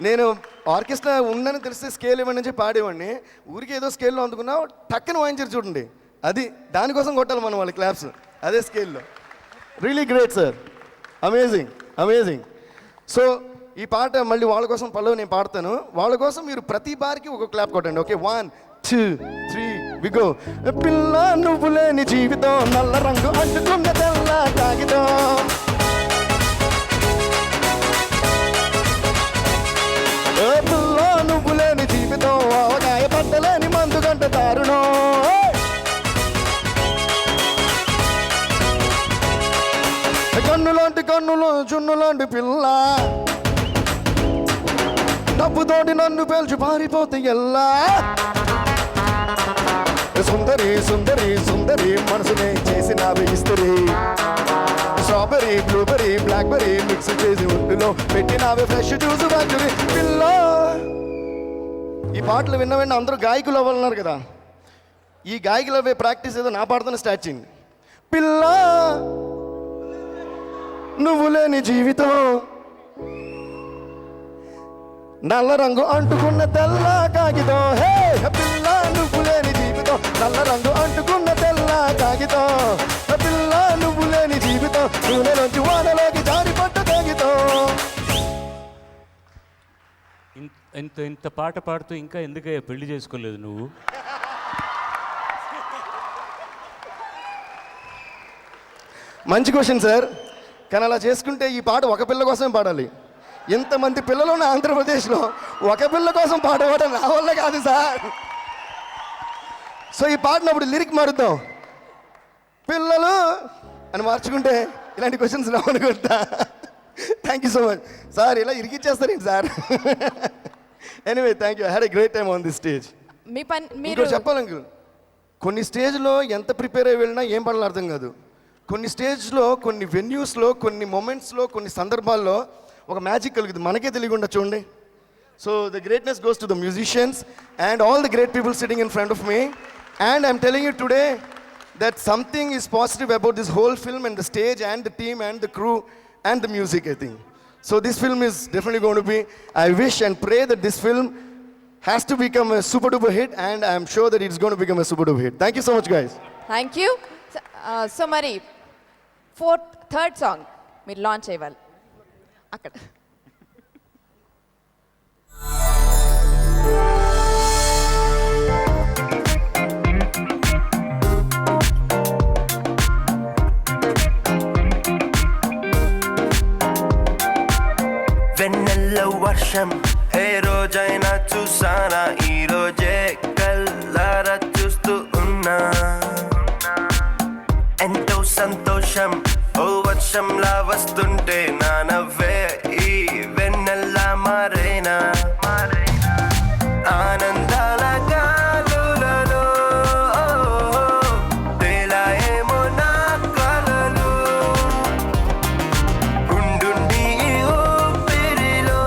నేను ఆర్కెస్ట్రా ఉందని తెలిస్తే స్కేల్ ఇవ్వండి అని చెప్పి పాడేవాడిని. ఊరికి ఏదో స్కేల్లో అందుకున్నా టక్కన వాయించారు చూడండి, అది దానికోసం కొట్టాలి మనం వాళ్ళ క్లాప్స్ అదే స్కేల్లో. Really great sir, amazing. So ఈ పాట మళ్ళీ వాళ్ళ కోసం పల్లవి నేను పాడతాను, వాళ్ళ కోసం మీరు ప్రతి బార్కి ఒక క్లాప్ కొట్టండి. Okay, 1 2 3 we go. పిల్ల నువ్వు లేని జీవితం, నల్ల రంగు అంటుకున్న తెల్ల కాగితం. కన్నులో జున్నులాంటి పిల్ల, డబ్బుతోటి నన్ను పేల్చి పారిపోతే ఎల్లా. సుందరి సుందరి సుందరి మనసునే చేసినావి ఇస్తరి, స్ట్రాబెరీ బ్లూబెరీ బ్లాక్బెరీ మిక్స్ చేసి ఒడ్డులో పెట్టినావి ఫ్రెష్ జ్యూస్ బాచురి పిల్ల. ఈ పాటలు విన్న వెంటనే అందరూ గాయకులు అవ్వాలన్నారు కదా, ఈ గాయకులు అవే ప్రాక్టీస్ ఏదో నా పాడుతున్న స్టార్ట్ చేయండి. పిల్ల నువ్వు లేని జీవితం, నల్ల రంగు అంటుకున్న తెల్ల కాగితం. హే పిల్ల నువ్వు లేని జీవితం, నల్ల రంగు అంటుకున్న తెల్ల కాగితం. పిల్ల నువ్వు లేని జీవితం, నూనెలోంచి వానలోకి జారిపడ్డ కాగితం.
ఇంత ఇంత పాట పాడుతూ ఇంకా ఎందుకయ్యా పెళ్లి చేసుకోలేదు నువ్వు?
మంచి క్వశ్చన్ సార్, కానీ అలా చేసుకుంటే ఈ పాట ఒక పిల్ల కోసమే పాడాలి. ఇంతమంది పిల్లలు ఉన్న ఆంధ్రప్రదేశ్లో ఒక పిల్ల కోసం పాడవడం నా వల్ల కాదు సార్. సో ఈ పాటనప్పుడు లిరిక్ మారుద్దాం, పిల్లలు అని మార్చుకుంటే ఇలాంటి క్వశ్చన్స్ రావనుకుంటా. Thank you so much sir, ఇలా ఇరికిచ్చేస్తారేంటి sir? Anyway thank you, I had a great time on this stage.
మీ పని
మీరు చెప్పాలంకు కొన్ని స్టేజ్లో ఎంత ప్రిపేర్ అయ్యి వెళ్ళినా ఏం పాడాలో అర్థం కాదు. కొన్ని స్టేజ్లో, కొన్ని వెన్యూస్లో, కొన్ని మొమెంట్స్లో, కొన్ని సందర్భాల్లో ఒక మ్యాజిక్ కలుగుతుంది, మనకే తెలియకుండా చూడండి. So the greatness goes to the musicians and all the great people sitting in front of me. And I'm telling you today that something is positive about this whole film and the stage and the team and the crew and the music, I think. So this film is definitely going to be, I wish and pray that this film has to become a super duper hit, and I am sure that it's going to become a super duper hit. Thank you so much guys.
Thank you. So మరి third song మీరు launch అయ్యాలి అక్కడ.
వెన్నెల్ల వర్షం ఏ రోజైనా చూసానా, ఈ రోజే కల్లారా చూస్తూ ఉన్నా. ఎంతో సంతోషం ఓ వర్షంలా వస్తుంటే నా నవ్వే ఈ వెన్నెల్లా మారేనా. ఆనందాల గాలులలో తేలాయేమో నా కలలు, ఉండుండి ఊపిరిలో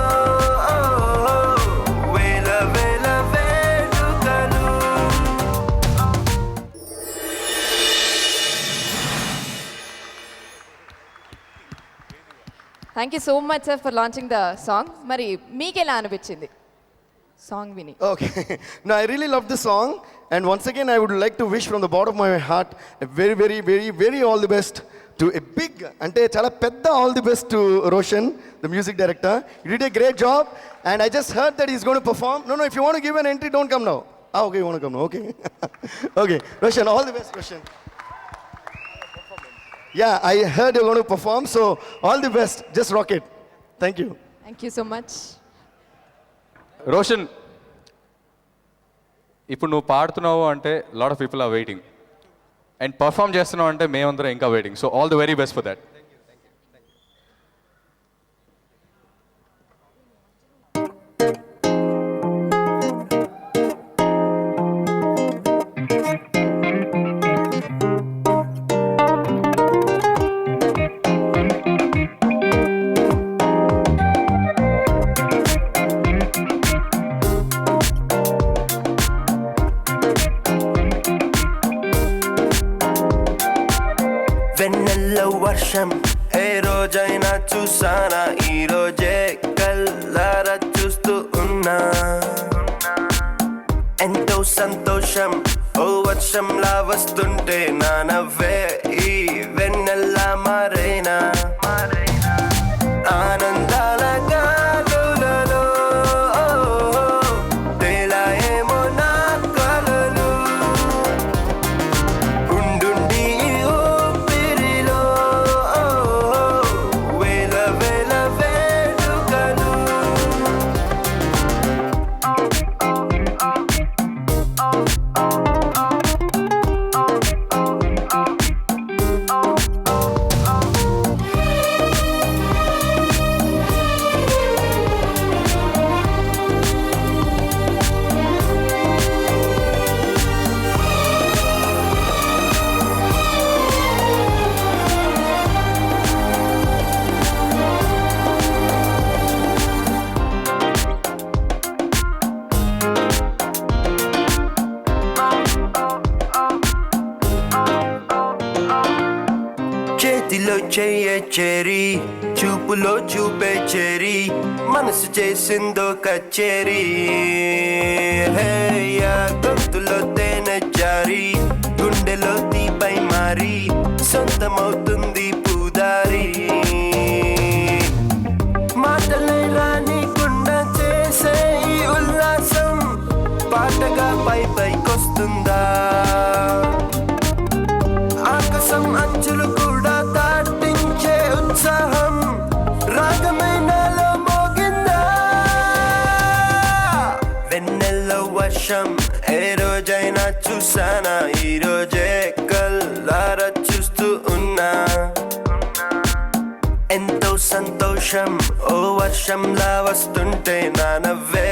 వేల వేల వేడుకలు.
Thank you so much sir for launching the song. మరి మీకు ఎలా అనిపించింది సాంగ్ విని?
Okay. No, I really love this song, and once again I would like to wish from the bottom of my heart a very very very very all the best to a big, ante chala pedda all the best to Roshan, the music director. You did a great job, and I just heard that he's going to perform. No, if you want to give an entry, don't come now. Okay, you want to come now, okay. Okay, Roshan, all the best, Roshan. Yeah, I heard you're going to perform, so all the best, just rock it. Thank you.
Thank you so much.
Roshan, ఇప్పుడు నువ్వు పాడుతున్నావు అంటే lot of people are waiting, and perform చేస్తున్నావు అంటే మేమందరం ఇంకా waiting. So all the very best for that.
వెన్నెల్ల వర్షం ఏ రోజైనా చూసానా, ఈ రోజే కల్లారా చూస్తూ ఉన్నా. ఎంతో సంతోషం ఓ వర్షంలా వస్తుంటే నా నవ్వే ఈ వెన్నెల్లా మారేనా. ఆనందాల గాలులలో తేలాయేమో నా కలలు, ఉండుండి ఊపిరిలో వేల వేల వేడుకలు. చెయ్య చేరి చూపులో చూపే చేరి మనసు చేసిందో కచేరి గొంతులో తేనె జారి గుండెలో తీపై మారి సొంతమవుతుంది పూదారి మాటలే రానికుండా చేసే ఈ ఉల్లాసం పాటగా పై పైకొస్తుందా ఆకాశం అంచులు కూడా దాటించే ఉత్సాహం రాగమైనలో మోగిందా వెన్నెల్లో వర్షం ఏ రోజైనా చూసానా ఈ రోజే కల్లారా చూస్తూ ఉన్నా ఎంతో సంతోషం ఓ వర్షంలా వస్తుంటే నా నవ్వే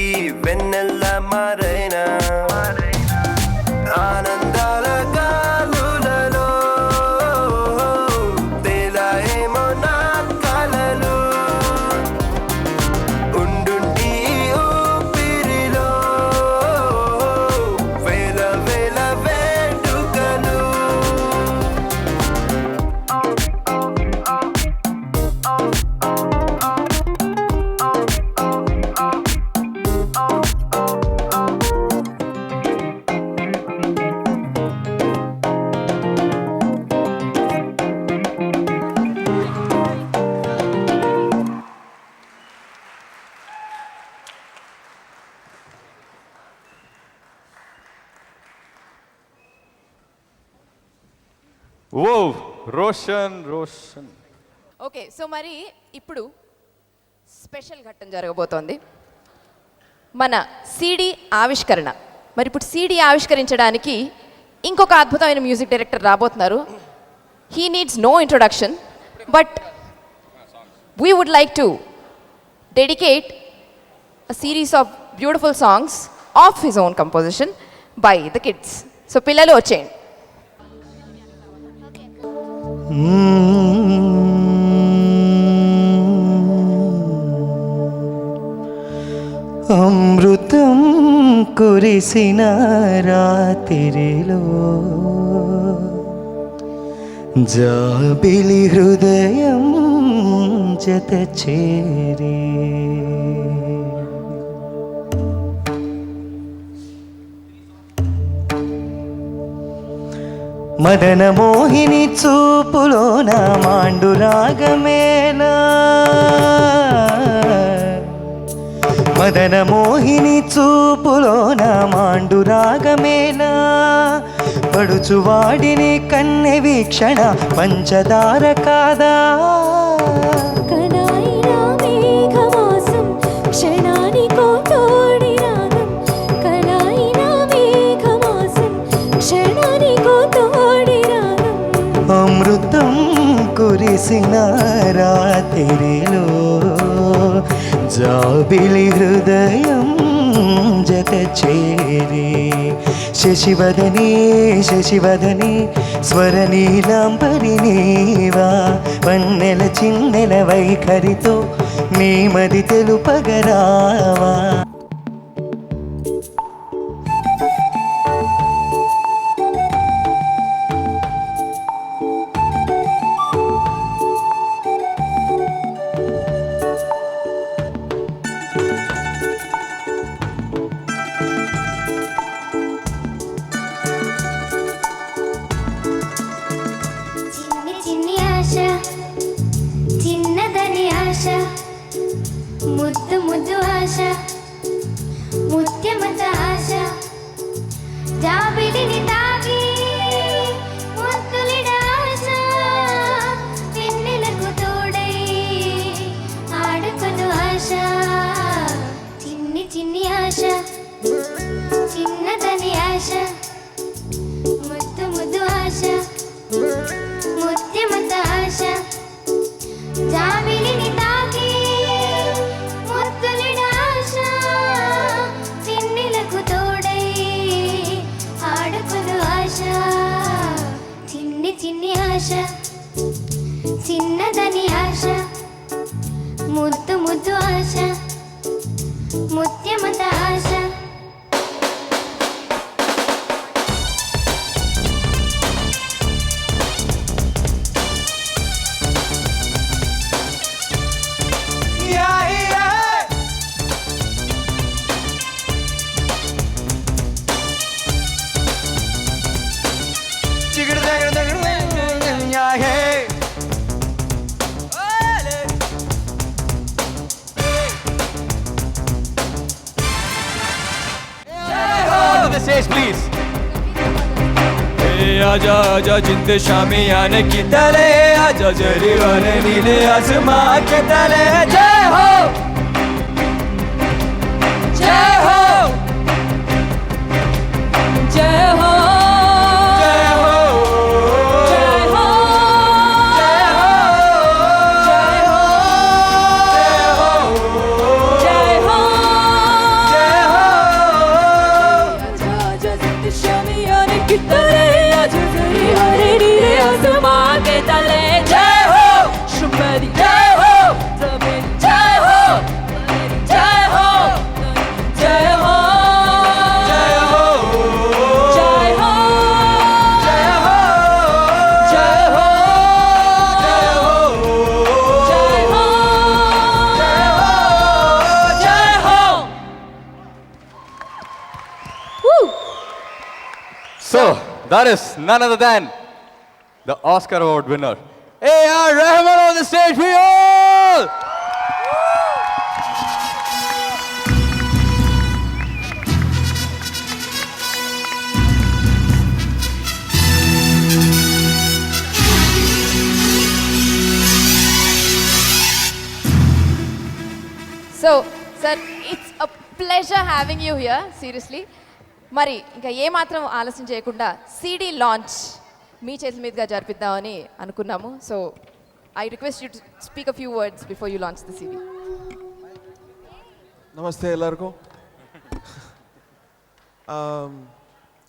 ఈ వెన్నెల్లా మారైనా ఆనందాల గాలులలో తేలాయేమో నా కలలు ఉండుంటి ఊపిరిలో వేల వేల వేడుకలు
ఓ రోషన్ రోషన్.
ఓకే, సో మరి ఇప్పుడు స్పెషల్ ఘట్టం జరగబోతోంది, మన సిడి ఆవిష్కరణ. మరి ఇప్పుడు సిడి ఆవిష్కరించడానికి ఇంకొక అద్భుతమైన మ్యూజిక్ డైరెక్టర్ రాబోతున్నారు. He needs no introduction, but we would like to dedicate a series of beautiful songs of his own composition by the kids. So పిల్లలు వచ్చేయండి.
అమృతం కురిసిన రాత్రిలో జాబిలి హృదయం జత చేరి మదన మోహిని చూపులోన మాండురాగమేనా మదన మోహిని చూపులోన మాండురాగమేనా పడుచువాడిని కన్నె వీక్షణ పంచదార కాదా
కనాయినా మేఘమాసం క్షణానికో తోడి రాగం కనాయినా మేఘమాసం క్షణానికో తోడి రాగం
అమృతం కురిసిన రాత్రిలో జాబిలి హృదయం జత చేరి శశివదనీ శశివదనీ స్వరనీలాంబరి నీవా వన్నెల చిన్నెల వైఖరితో మీ మది తెలుపగరావా
చిన్ని చిన్ని ఆశ చిన్నదని ఆశ ముద్దు ముద్దు ఆశ ముత్యమత ఆశ జాబిలిని తాకి ముద్దులిడ ఆశ వెన్నెలకు తోడై ఆడుకొను ఆశ చిన్ని చిన్ని ఆశ చిన్నదని ఆశ ముద్దు ముద్దు ఆశ ముత్యమత ఆశ జాబిలిని తాకి ముద్దులిడ ఆశ చిన్నెలకు తోడై ఆడుకొను ఆశ చిన్ని చిన్ని ఆశ చిన్నదని ఆశ ముద్దు ముద్దు ఆశ ముత్యమత ఆశ
on the stage, please.
आजा आजा जिंद शामी आने की तले आजा जरी वाले नीले आसमां के तले जय हो
जय हो जय हो
जय हो
जय हो
जय हो
जय हो
जय हो
आजा आजा जिंद शामी आने की तले आजा जरी वाले नीले आसमां के तले जय हो शुभरी जय हो जबेरी जय हो जय हो जय हो
जय हो
जय हो
जय हो
जय हो
जय हो
जय हो Woo!
So, that is none other than the Oscar Award winner, A.R. Rahman on the stage for you all!
So sir it's a pleasure having you here seriously. మరి ఇంకా ఏమాత్రం ఆలస్యం చేయకుండా సిడి లాంచ్ మీ చేతుల మీదుగా జరిపిద్దామని అనుకున్నాము. So I request you to speak a few words before you launch the CD.
Namaste ellarku.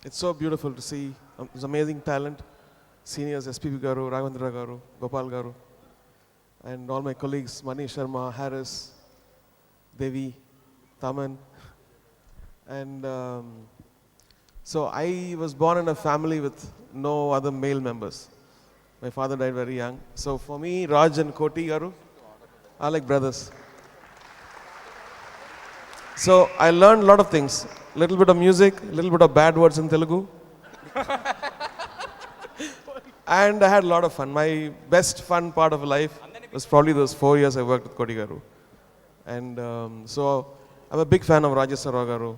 It's so beautiful to see this amazing talent, seniors SPB garu, Raghavendra garu, Gopal garu, and all my colleagues Mani Sharma, Harris, Devi, Taman, and so I was born in a family with no other male members. My father died very young, so for me Raj and Koti garu are like brothers. So I learned a lot of things. Little bit of music, little bit of bad words in Telugu. And I had a lot of fun. My best fun part of life was probably those 4 years I worked with Koti Garu. And so I'm a big fan of Rajeswar Rao Garu.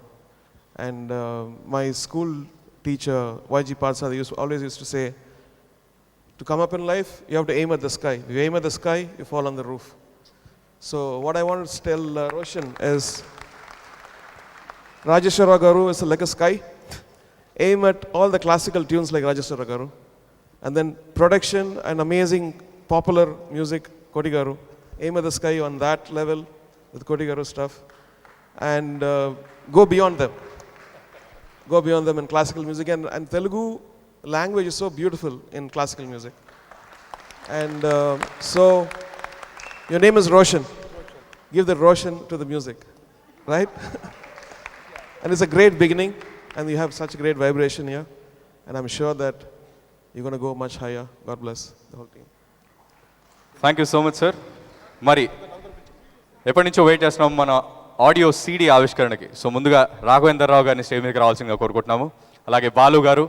And my school teacher, YG Parsad, always used to say, to come up in life, you have to aim at the sky. If you aim at the sky, you fall on the roof. So what I wanted to tell Roshan is, Rajeswar Rao Garu is like a sky. Aim at all the classical tunes like Rajeswar Rao Garu. And then production and amazing popular music, Koti Garu. Aim at the sky on that level with Koti Garu stuff. And go beyond them. Go beyond them in classical music. And Telugu language is so beautiful in classical music. And so, your name is Roshan. Give the Roshan to the music. Right? And it's a great beginning, and you have such a great vibration here. And I'm sure that you're going to go much higher. God bless the whole team.
Thank you so much sir. మరి ఎప్పటి నుంచో wait చేస్తున్నాం మన audio CD ఆవిష్కరణకి. So ముందుగా రాఘవేంద్రరావు గారిని stage మీదకి రావాల్సిందిగా కోరుకుంటున్నాము. అలాగే బాలు గారు,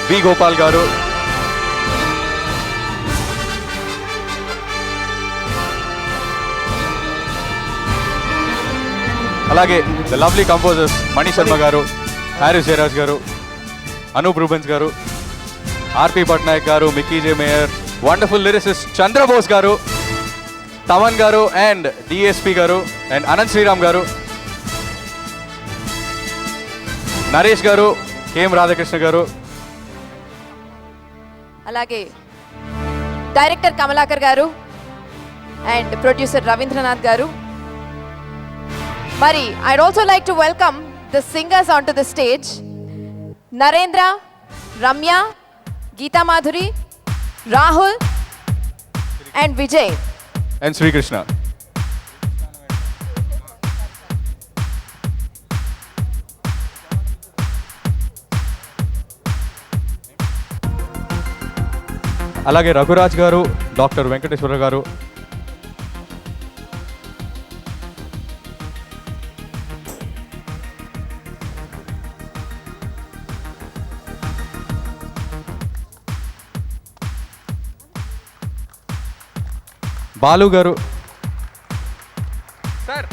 బి గోపాల్ గారు, అలాగే the lovely composers Mani Sharma గారు, హ్యారిస్ జయరాజ్ గారు, అనూప్ రూబెన్స్ గారు, ఆర్పి పట్నాయక్ గారు, మిక్కీ జే మేయర్, వండర్ఫుల్ లిరిసిస్ట్ చంద్రబోస్ గారు, తమన్ గారు అండ్ డిఎస్పి గారు అండ్ అనంత్ శ్రీరామ్ గారు, నరేష్ గారు, కేఎం రాధాకృష్ణ గారు,
అలాగే డైరెక్టర్ కమలాకర్ గారు అండ్ ప్రొడ్యూసర్ రవీంద్రనాథ్ గారు. మరి I'd also like to welcome the singers onto the stage. Narendra, Ramya, Geeta Madhuri, Rahul and Vijay.
And Srikrishna. అలాగే రఘురాజ్ గారు, డాక్టర్ వెంకటేశ్వర గారు, బాలు గారు, సార్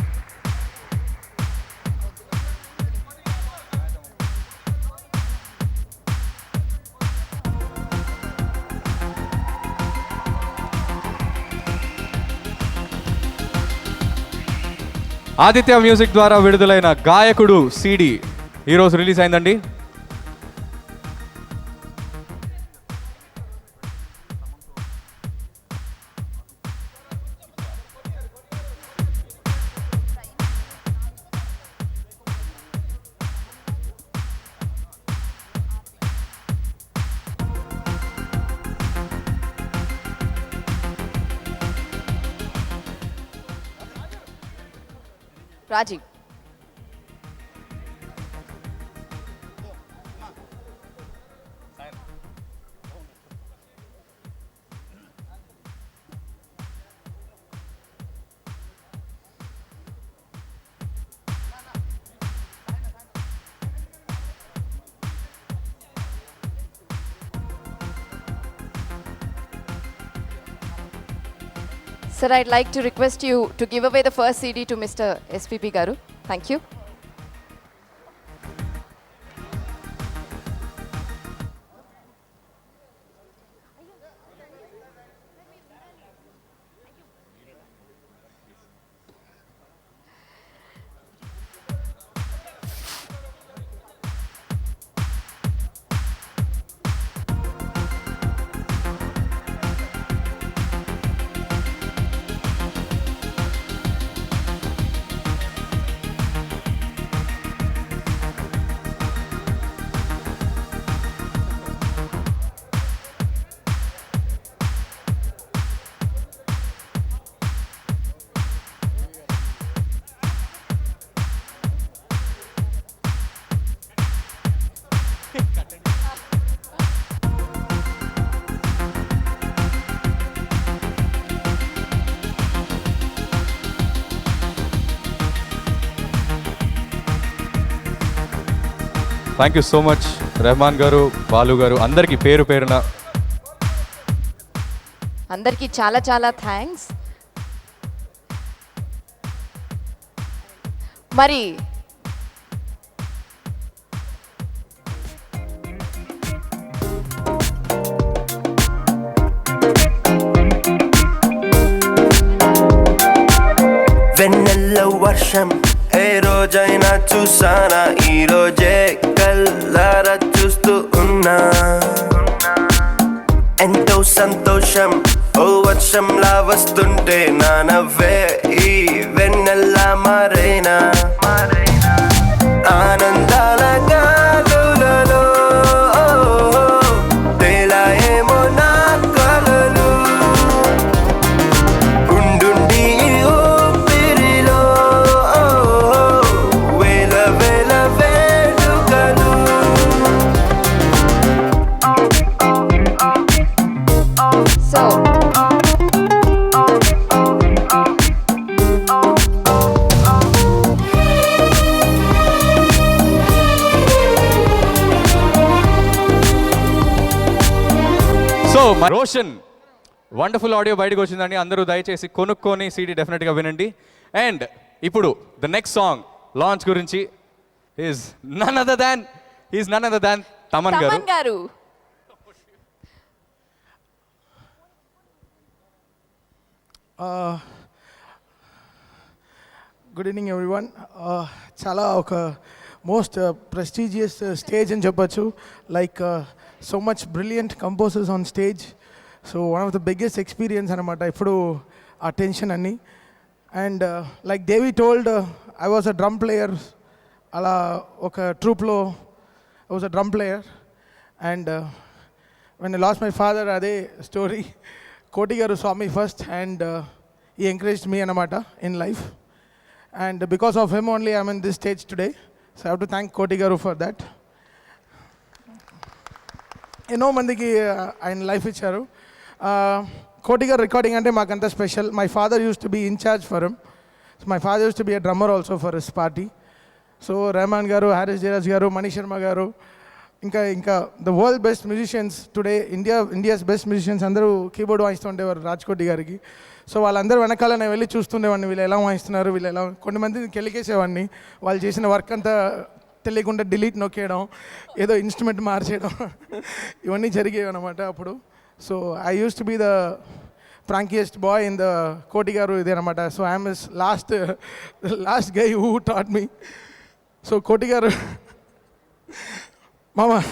ఆదిత్య మ్యూజిక్ ద్వారా విడుదలైన గాయకుడు సిడి ఈరోజు రిలీజ్ అయిందండి.
Rajiv. Sir, I'd like to request you to give away the first CD to Mr. SPP Garu. Thank you.
Thank you so much Rehman garu, Balu గారు, అందరికీ పేరు పేరున
అందరికీ చాలా చాలా థ్యాంక్స్. మరి
వెన్నెల వర్షం ఏ రోజైనా చూసానా, ఈ రోజే కల్లారా చూస్తూ ఉన్నా. ఎంతో సంతోషం ఓ వర్షంలా వస్తుంటే నా నవ్వే ఈ వెన్నెల్లా మారేనా. ఆనందాల గాలులలో తేలాయేమో నా కలలు, ఉండుండి ఊపిరిలో వేల వేల వేడుకలు.
సో
రోషన్ వండర్ఫుల్ ఆడియో బయటకు వచ్చిందండి. అందరూ దయచేసి కొనుక్కొని సీడీ డెఫినెట్గా వినండి. అండ్ ఇప్పుడు ద నెక్స్ట్ సాంగ్ లాంచ్ గురించి is none other than Thaman గారు.
Good evening everyone. చాలా ఒక మోస్ట్ ప్రెస్టీజియస్ స్టేజ్ అని చెప్పచ్చు. Like so much brilliant composers on stage. So one of the biggest experience అనమాట ఇప్పుడు ఆ టెన్షన్ అన్ని. And like Devi told, I was a drum player. అలా ఒక ట్రూప్లో I was a drum player. And when I lost my father, అదే story. Koti గారు స్వామి first, and he encouraged me anamata in life, and because of him only I'm in this stage today. So I have to thank Koti garu for that. Eno mandiki in life icharu. Koti garu recording ante maakanta special. My father used to be in charge for him. So my father used to be a drummer also for his party. So Rahman garu, Haris Jayaraj garu, Mani Sharma garu, ఇంకా the world best musicians today, India's best musicians అందరూ keyboard వాయిస్తుండేవారు Raj-Koti గారికి. So వాళ్ళందరూ వెనకాల నేను వెళ్ళి చూస్తుండేవాడిని, వీళ్ళు ఎలా వాయిస్తున్నారు, వీళ్ళు ఎలా. కొంతమందిని కెలికేసేవాడిని, వాళ్ళు చేసిన వర్క్ అంతా తెలియకుండా డిలీట్ నొక్కేయడం, ఏదో ఇన్స్ట్రుమెంట్ మార్చేయడం, ఇవన్నీ జరిగేవి అనమాట అప్పుడు. So I use to be the prankiest boy in the Koti garu ide anamata. So I am his last guy who taught me. So Koti garu, mama.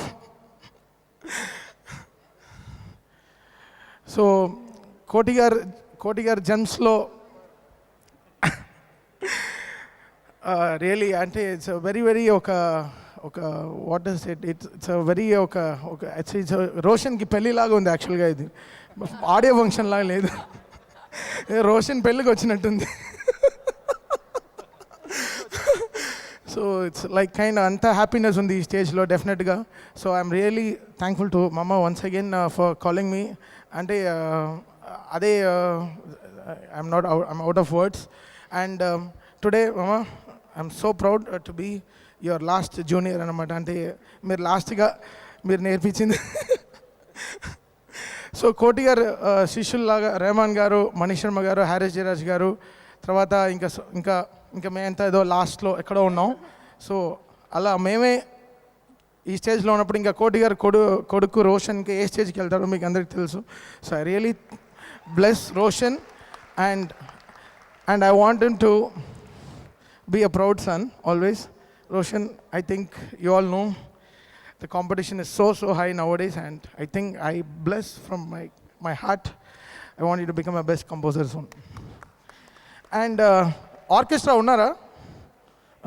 So Koti gar gems-lo really ante it's a very oka what is it, it's a very oka it's a Roshan కి పెళ్లి లాగా ఉంది యాక్చువల్గా. ఇది audio function లాగా లేదు, రోషన్ పెళ్ళికి వచ్చినట్టుంది. సో ఇట్స్ లైక్ కైండ్ అంత హ్యాపీనెస్ ఉంది ఈ స్టేజ్లో డెఫినెట్గా. So I'm really thankful to మమ్మ once again for calling me. అంటే అదే I'm out of words. And today మమ్మ I'm so proud to be your last junior అనమాట. అంటే మీరు లాస్ట్గా మీరు నేర్పించింది. సో కోటి గారు శిష్యుల్లాగా రెహమాన్ గారు, మనీష్ శర్మ గారు, హారిస్ జయరాజ్ గారు, తర్వాత ఇంకా మేమంతా ఏదో లాస్ట్లో ఎక్కడో ఉన్నాం. సో అలా మేమే ఈ స్టేజ్లో ఉన్నప్పుడు ఇంకా కోటి గారు కొడుకు రోషన్కి ఏ స్టేజ్కి వెళ్తాడో మీకు అందరికీ తెలుసు. So I really bless Roshan and I want him to be a proud son always. Roshan, I think you all know the competition is so high nowadays, and I think I bless from my heart. I want you to become a best composer soon. And orchestra unnara?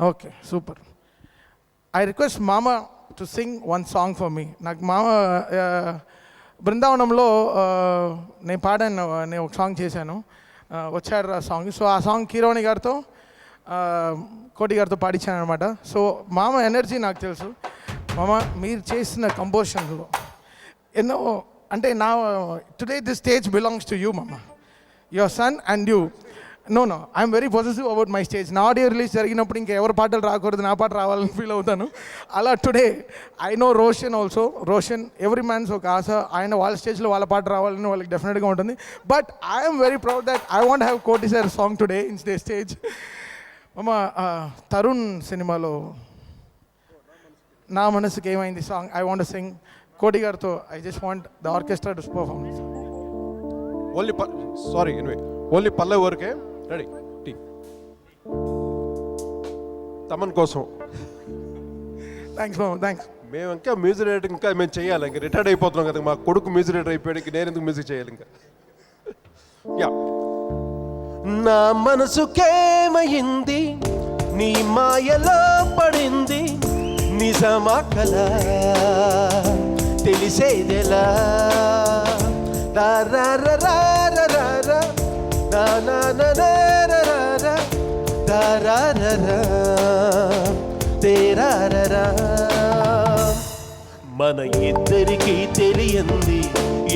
Okay, super. I request Mama to sing one song for me. Nak Mama బృందావనంలో నేను పాడాను, నేను ఒక song చేశాను, వచ్చాడు ఆ song. So ఆ song Keeravani గారితో కోటి గారితో పాడించాను అనమాట. సో మామ ఎనర్జీ నాకు తెలుసు. మామ మీరు చేసిన కంపోజిషన్లో ఎన్నో అంటే నా today this stage belongs to you మామ, your son and you. No I'm very positive about my stage. నా ఆడియో రిలీజ్ జరిగినప్పుడు ఇంకా ఎవరి పాటలు రాకూడదు, నా పాట రావాలని ఫీల్ అవుతాను. అలా today I know Roshan also. Roshan every man's ఒక ఆశ, ఆయన వాళ్ళ స్టేజ్లో వాళ్ళ పాట రావాలని వాళ్ళకి డెఫినెట్గా ఉంటుంది. But I'm very proud that I want have Koti sir song today in the stage. మమ్మ తరుణ్ సినిమాలో నా మనసుకి ఏమైంది song I want sing Koti గారితో. I just want the orchestra to perform.
Only పల్లవి వరకే. రెడీ టీ తమన్ కోసం.
థ్యాంక్స్ మామ, థ్యాంక్స్.
మేము ఇంకా మ్యూజిక్ డైరెక్టర్ ఇంకా మేము చేయాలి, ఇంకా రిటైర్డ్ అయిపోతున్నాం కదా. మా కొడుకు మ్యూజిక్ డైరెక్టర్ అయిపోయాడు, నేను ఎందుకు మ్యూజిక్ చేయాలి ఇంకా. యా
నా మనసుకేమైంది, నీ మాయలో పడింది, నిజమా కలా తెలిసేదెలా. మన ఇద్దరికి తెలియంది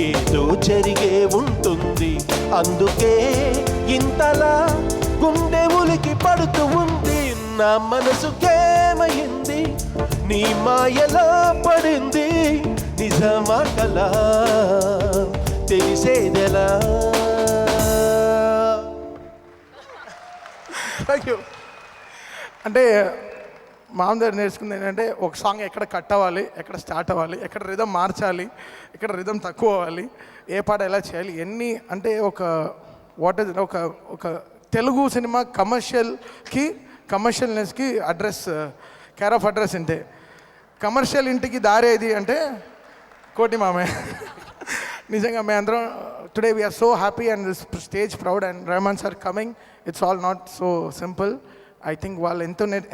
ఏదో జరిగే ఉంటుంది, అందుకే ఇంతలా గుండె ఉలికి పడుతూ ఉంది. నా మనసుకేమైంది, నీ మాయలో పడింది, నిజమా కలా తెలిసేదెలా.
Thank you. అంటే మామ దగ్గర నేర్చుకుంది ఏంటంటే ఒక సాంగ్ ఎక్కడ కట్ అవ్వాలి, ఎక్కడ స్టార్ట్ అవ్వాలి, ఎక్కడ రిధం మార్చాలి, ఎక్కడ రిధం తక్కువ అవ్వాలి, ఏ పాట ఎలా చేయాలి, ఎన్ని అంటే ఒక తెలుగు సినిమా కమర్షియల్నెస్కి అడ్రస్, కేర్ ఆఫ్ అడ్రస్ అంటే కమర్షియల్ ఇంటికి దారేది అంటే కోటి మామే. నిజంగా మేము అందరం today we are so happy and this stage proud and Rahman sir coming. It's all not so simple. I think వాళ్ళు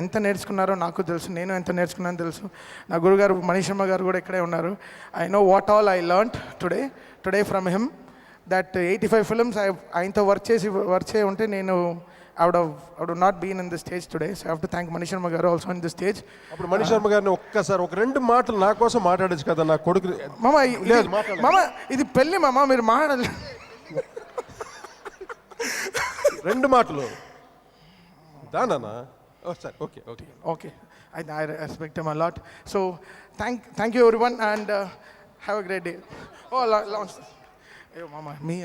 ఎంత నేర్చుకున్నారో నాకు తెలుసు, నేను ఎంత నేర్చుకున్నానో తెలుసు. నా గురుగారు మనీష్ శర్మ గారు కూడా ఇక్కడే ఉన్నారు. I know what all I learned today from him. That 85 films ఆయనతో వర్క్ చేసి ఉంటే నేను I would not been in the stage today. So I have to thank Manish Sharma garu also on the stage.
అప్పుడు మనీష్ శర్మ గారిని ఒక్కసారి ఒక రెండు మాటలు నా కోసం మాట్లాడచ్చు కదా. నా కొడుకు
మామ ఇది పెళ్ళి మామ, మీరు మాట్లాడాలి.
రెండు మాటలు దానా? సరే,
okay. I respect him a lot. So thank you everyone and have a great day. Oh, launch. Hey mama, me.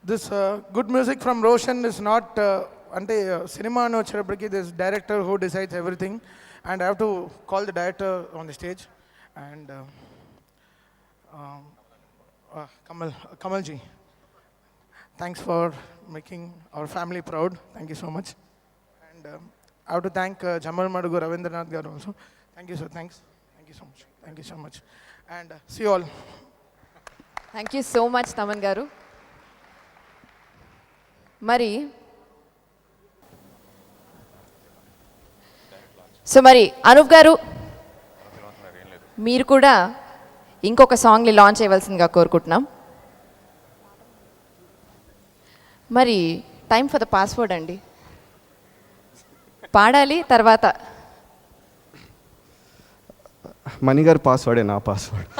this good music from Roshan is not ante cinema ano vachinappudiki this director who decides everything, and I have to call the director on the stage, and Kamal ji, thanks for making our family proud. Thank you so much. And I have to thank Jamal Madugu Ravindranath garu also. Thank you sir, thanks. Thank you so much. Thank you so much. And see you all.
Thank you so much Thaman గారు. మరి అనూప్ గారు, మీరు కూడా ఇంకొక సాంగ్ని launch చేయవలసిందిగా కోరుకుంటున్నాం. మరి టైం ఫర్ ద పాస్వర్డ్ అండి, పాడాలి. తర్వాత
మణి గారి పాస్వర్డే నా పాస్వర్డ్.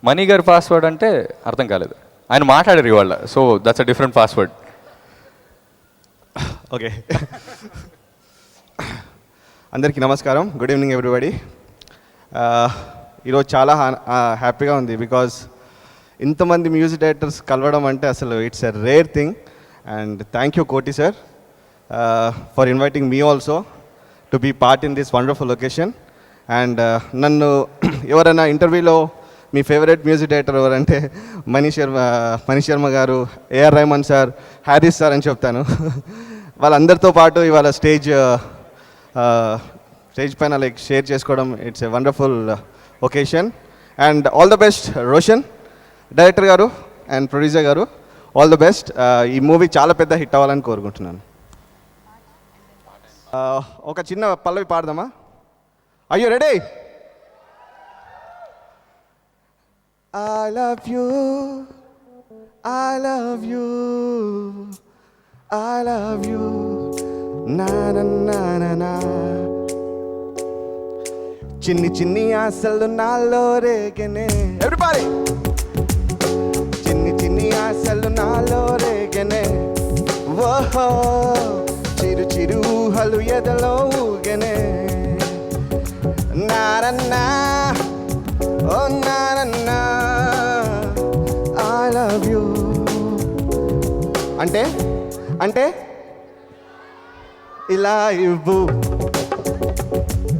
మనీ గారి పాస్వర్డ్ అంటే అర్థం కాలేదు. ఆయన మాట్లాడారు ఇవాళ, so that's a different password.
Okay, అందరికీ నమస్కారం. Good evening everybody. ఈరోజు చాలా హ్యాపీగా ఉంది బికాజ్ ఇంతమంది మ్యూజిక్ డైరెక్టర్స్ కలవడం అంటే అసలు it's a rare thing. And thank you Koti sir for inviting me also to be part in this wonderful location. And నన్ను ఎవరైనా ఇంటర్వ్యూలో మీ ఫేవరెట్ మ్యూజిక్ డైరెక్టర్ ఎవరంటే Manish Sharma garu, AR Rehman sir, Harris sir అని చెప్తాను. వాళ్ళందరితో పాటు ఇవాళ స్టేజ్ పైన లైక్ షేర్ చేసుకోవడం it's a wonderful occasion. And all the best Roshan director garu and producer garu, all the best. ఈ మూవీ చాలా పెద్ద హిట్ అవ్వాలని కోరుకుంటున్నాను. ఒక చిన్న పల్లవి పాడదామా? అయ్యో ready? I love you, I love you, I love you, na na na na na. చిన్ని చిన్ని ఆశలు నాలో రేగనే, everybody. చిన్ని చిన్ని ఆశలు నాలో రేగనే, ఓహో చిరు చిరు ఊహలు ఎదలో ఊగనే, నారన్నా oh na na na I love you అంటే ఇలా ఇవ్వు.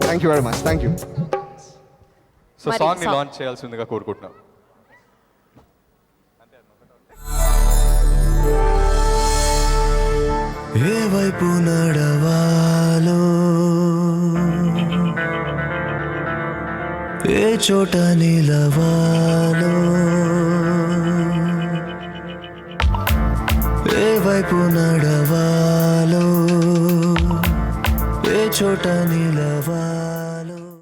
Thank you very much. Thank you.
So సాంగ్ని లాంచ్ చేయాల్సిందిగా కోరుకుంటున్నాం.
ఏ వైపు నడవాలో, ఏ చోట నిలవాలో, ఏ వైపు నడవాలో, ఏ చోట నిలవాలో.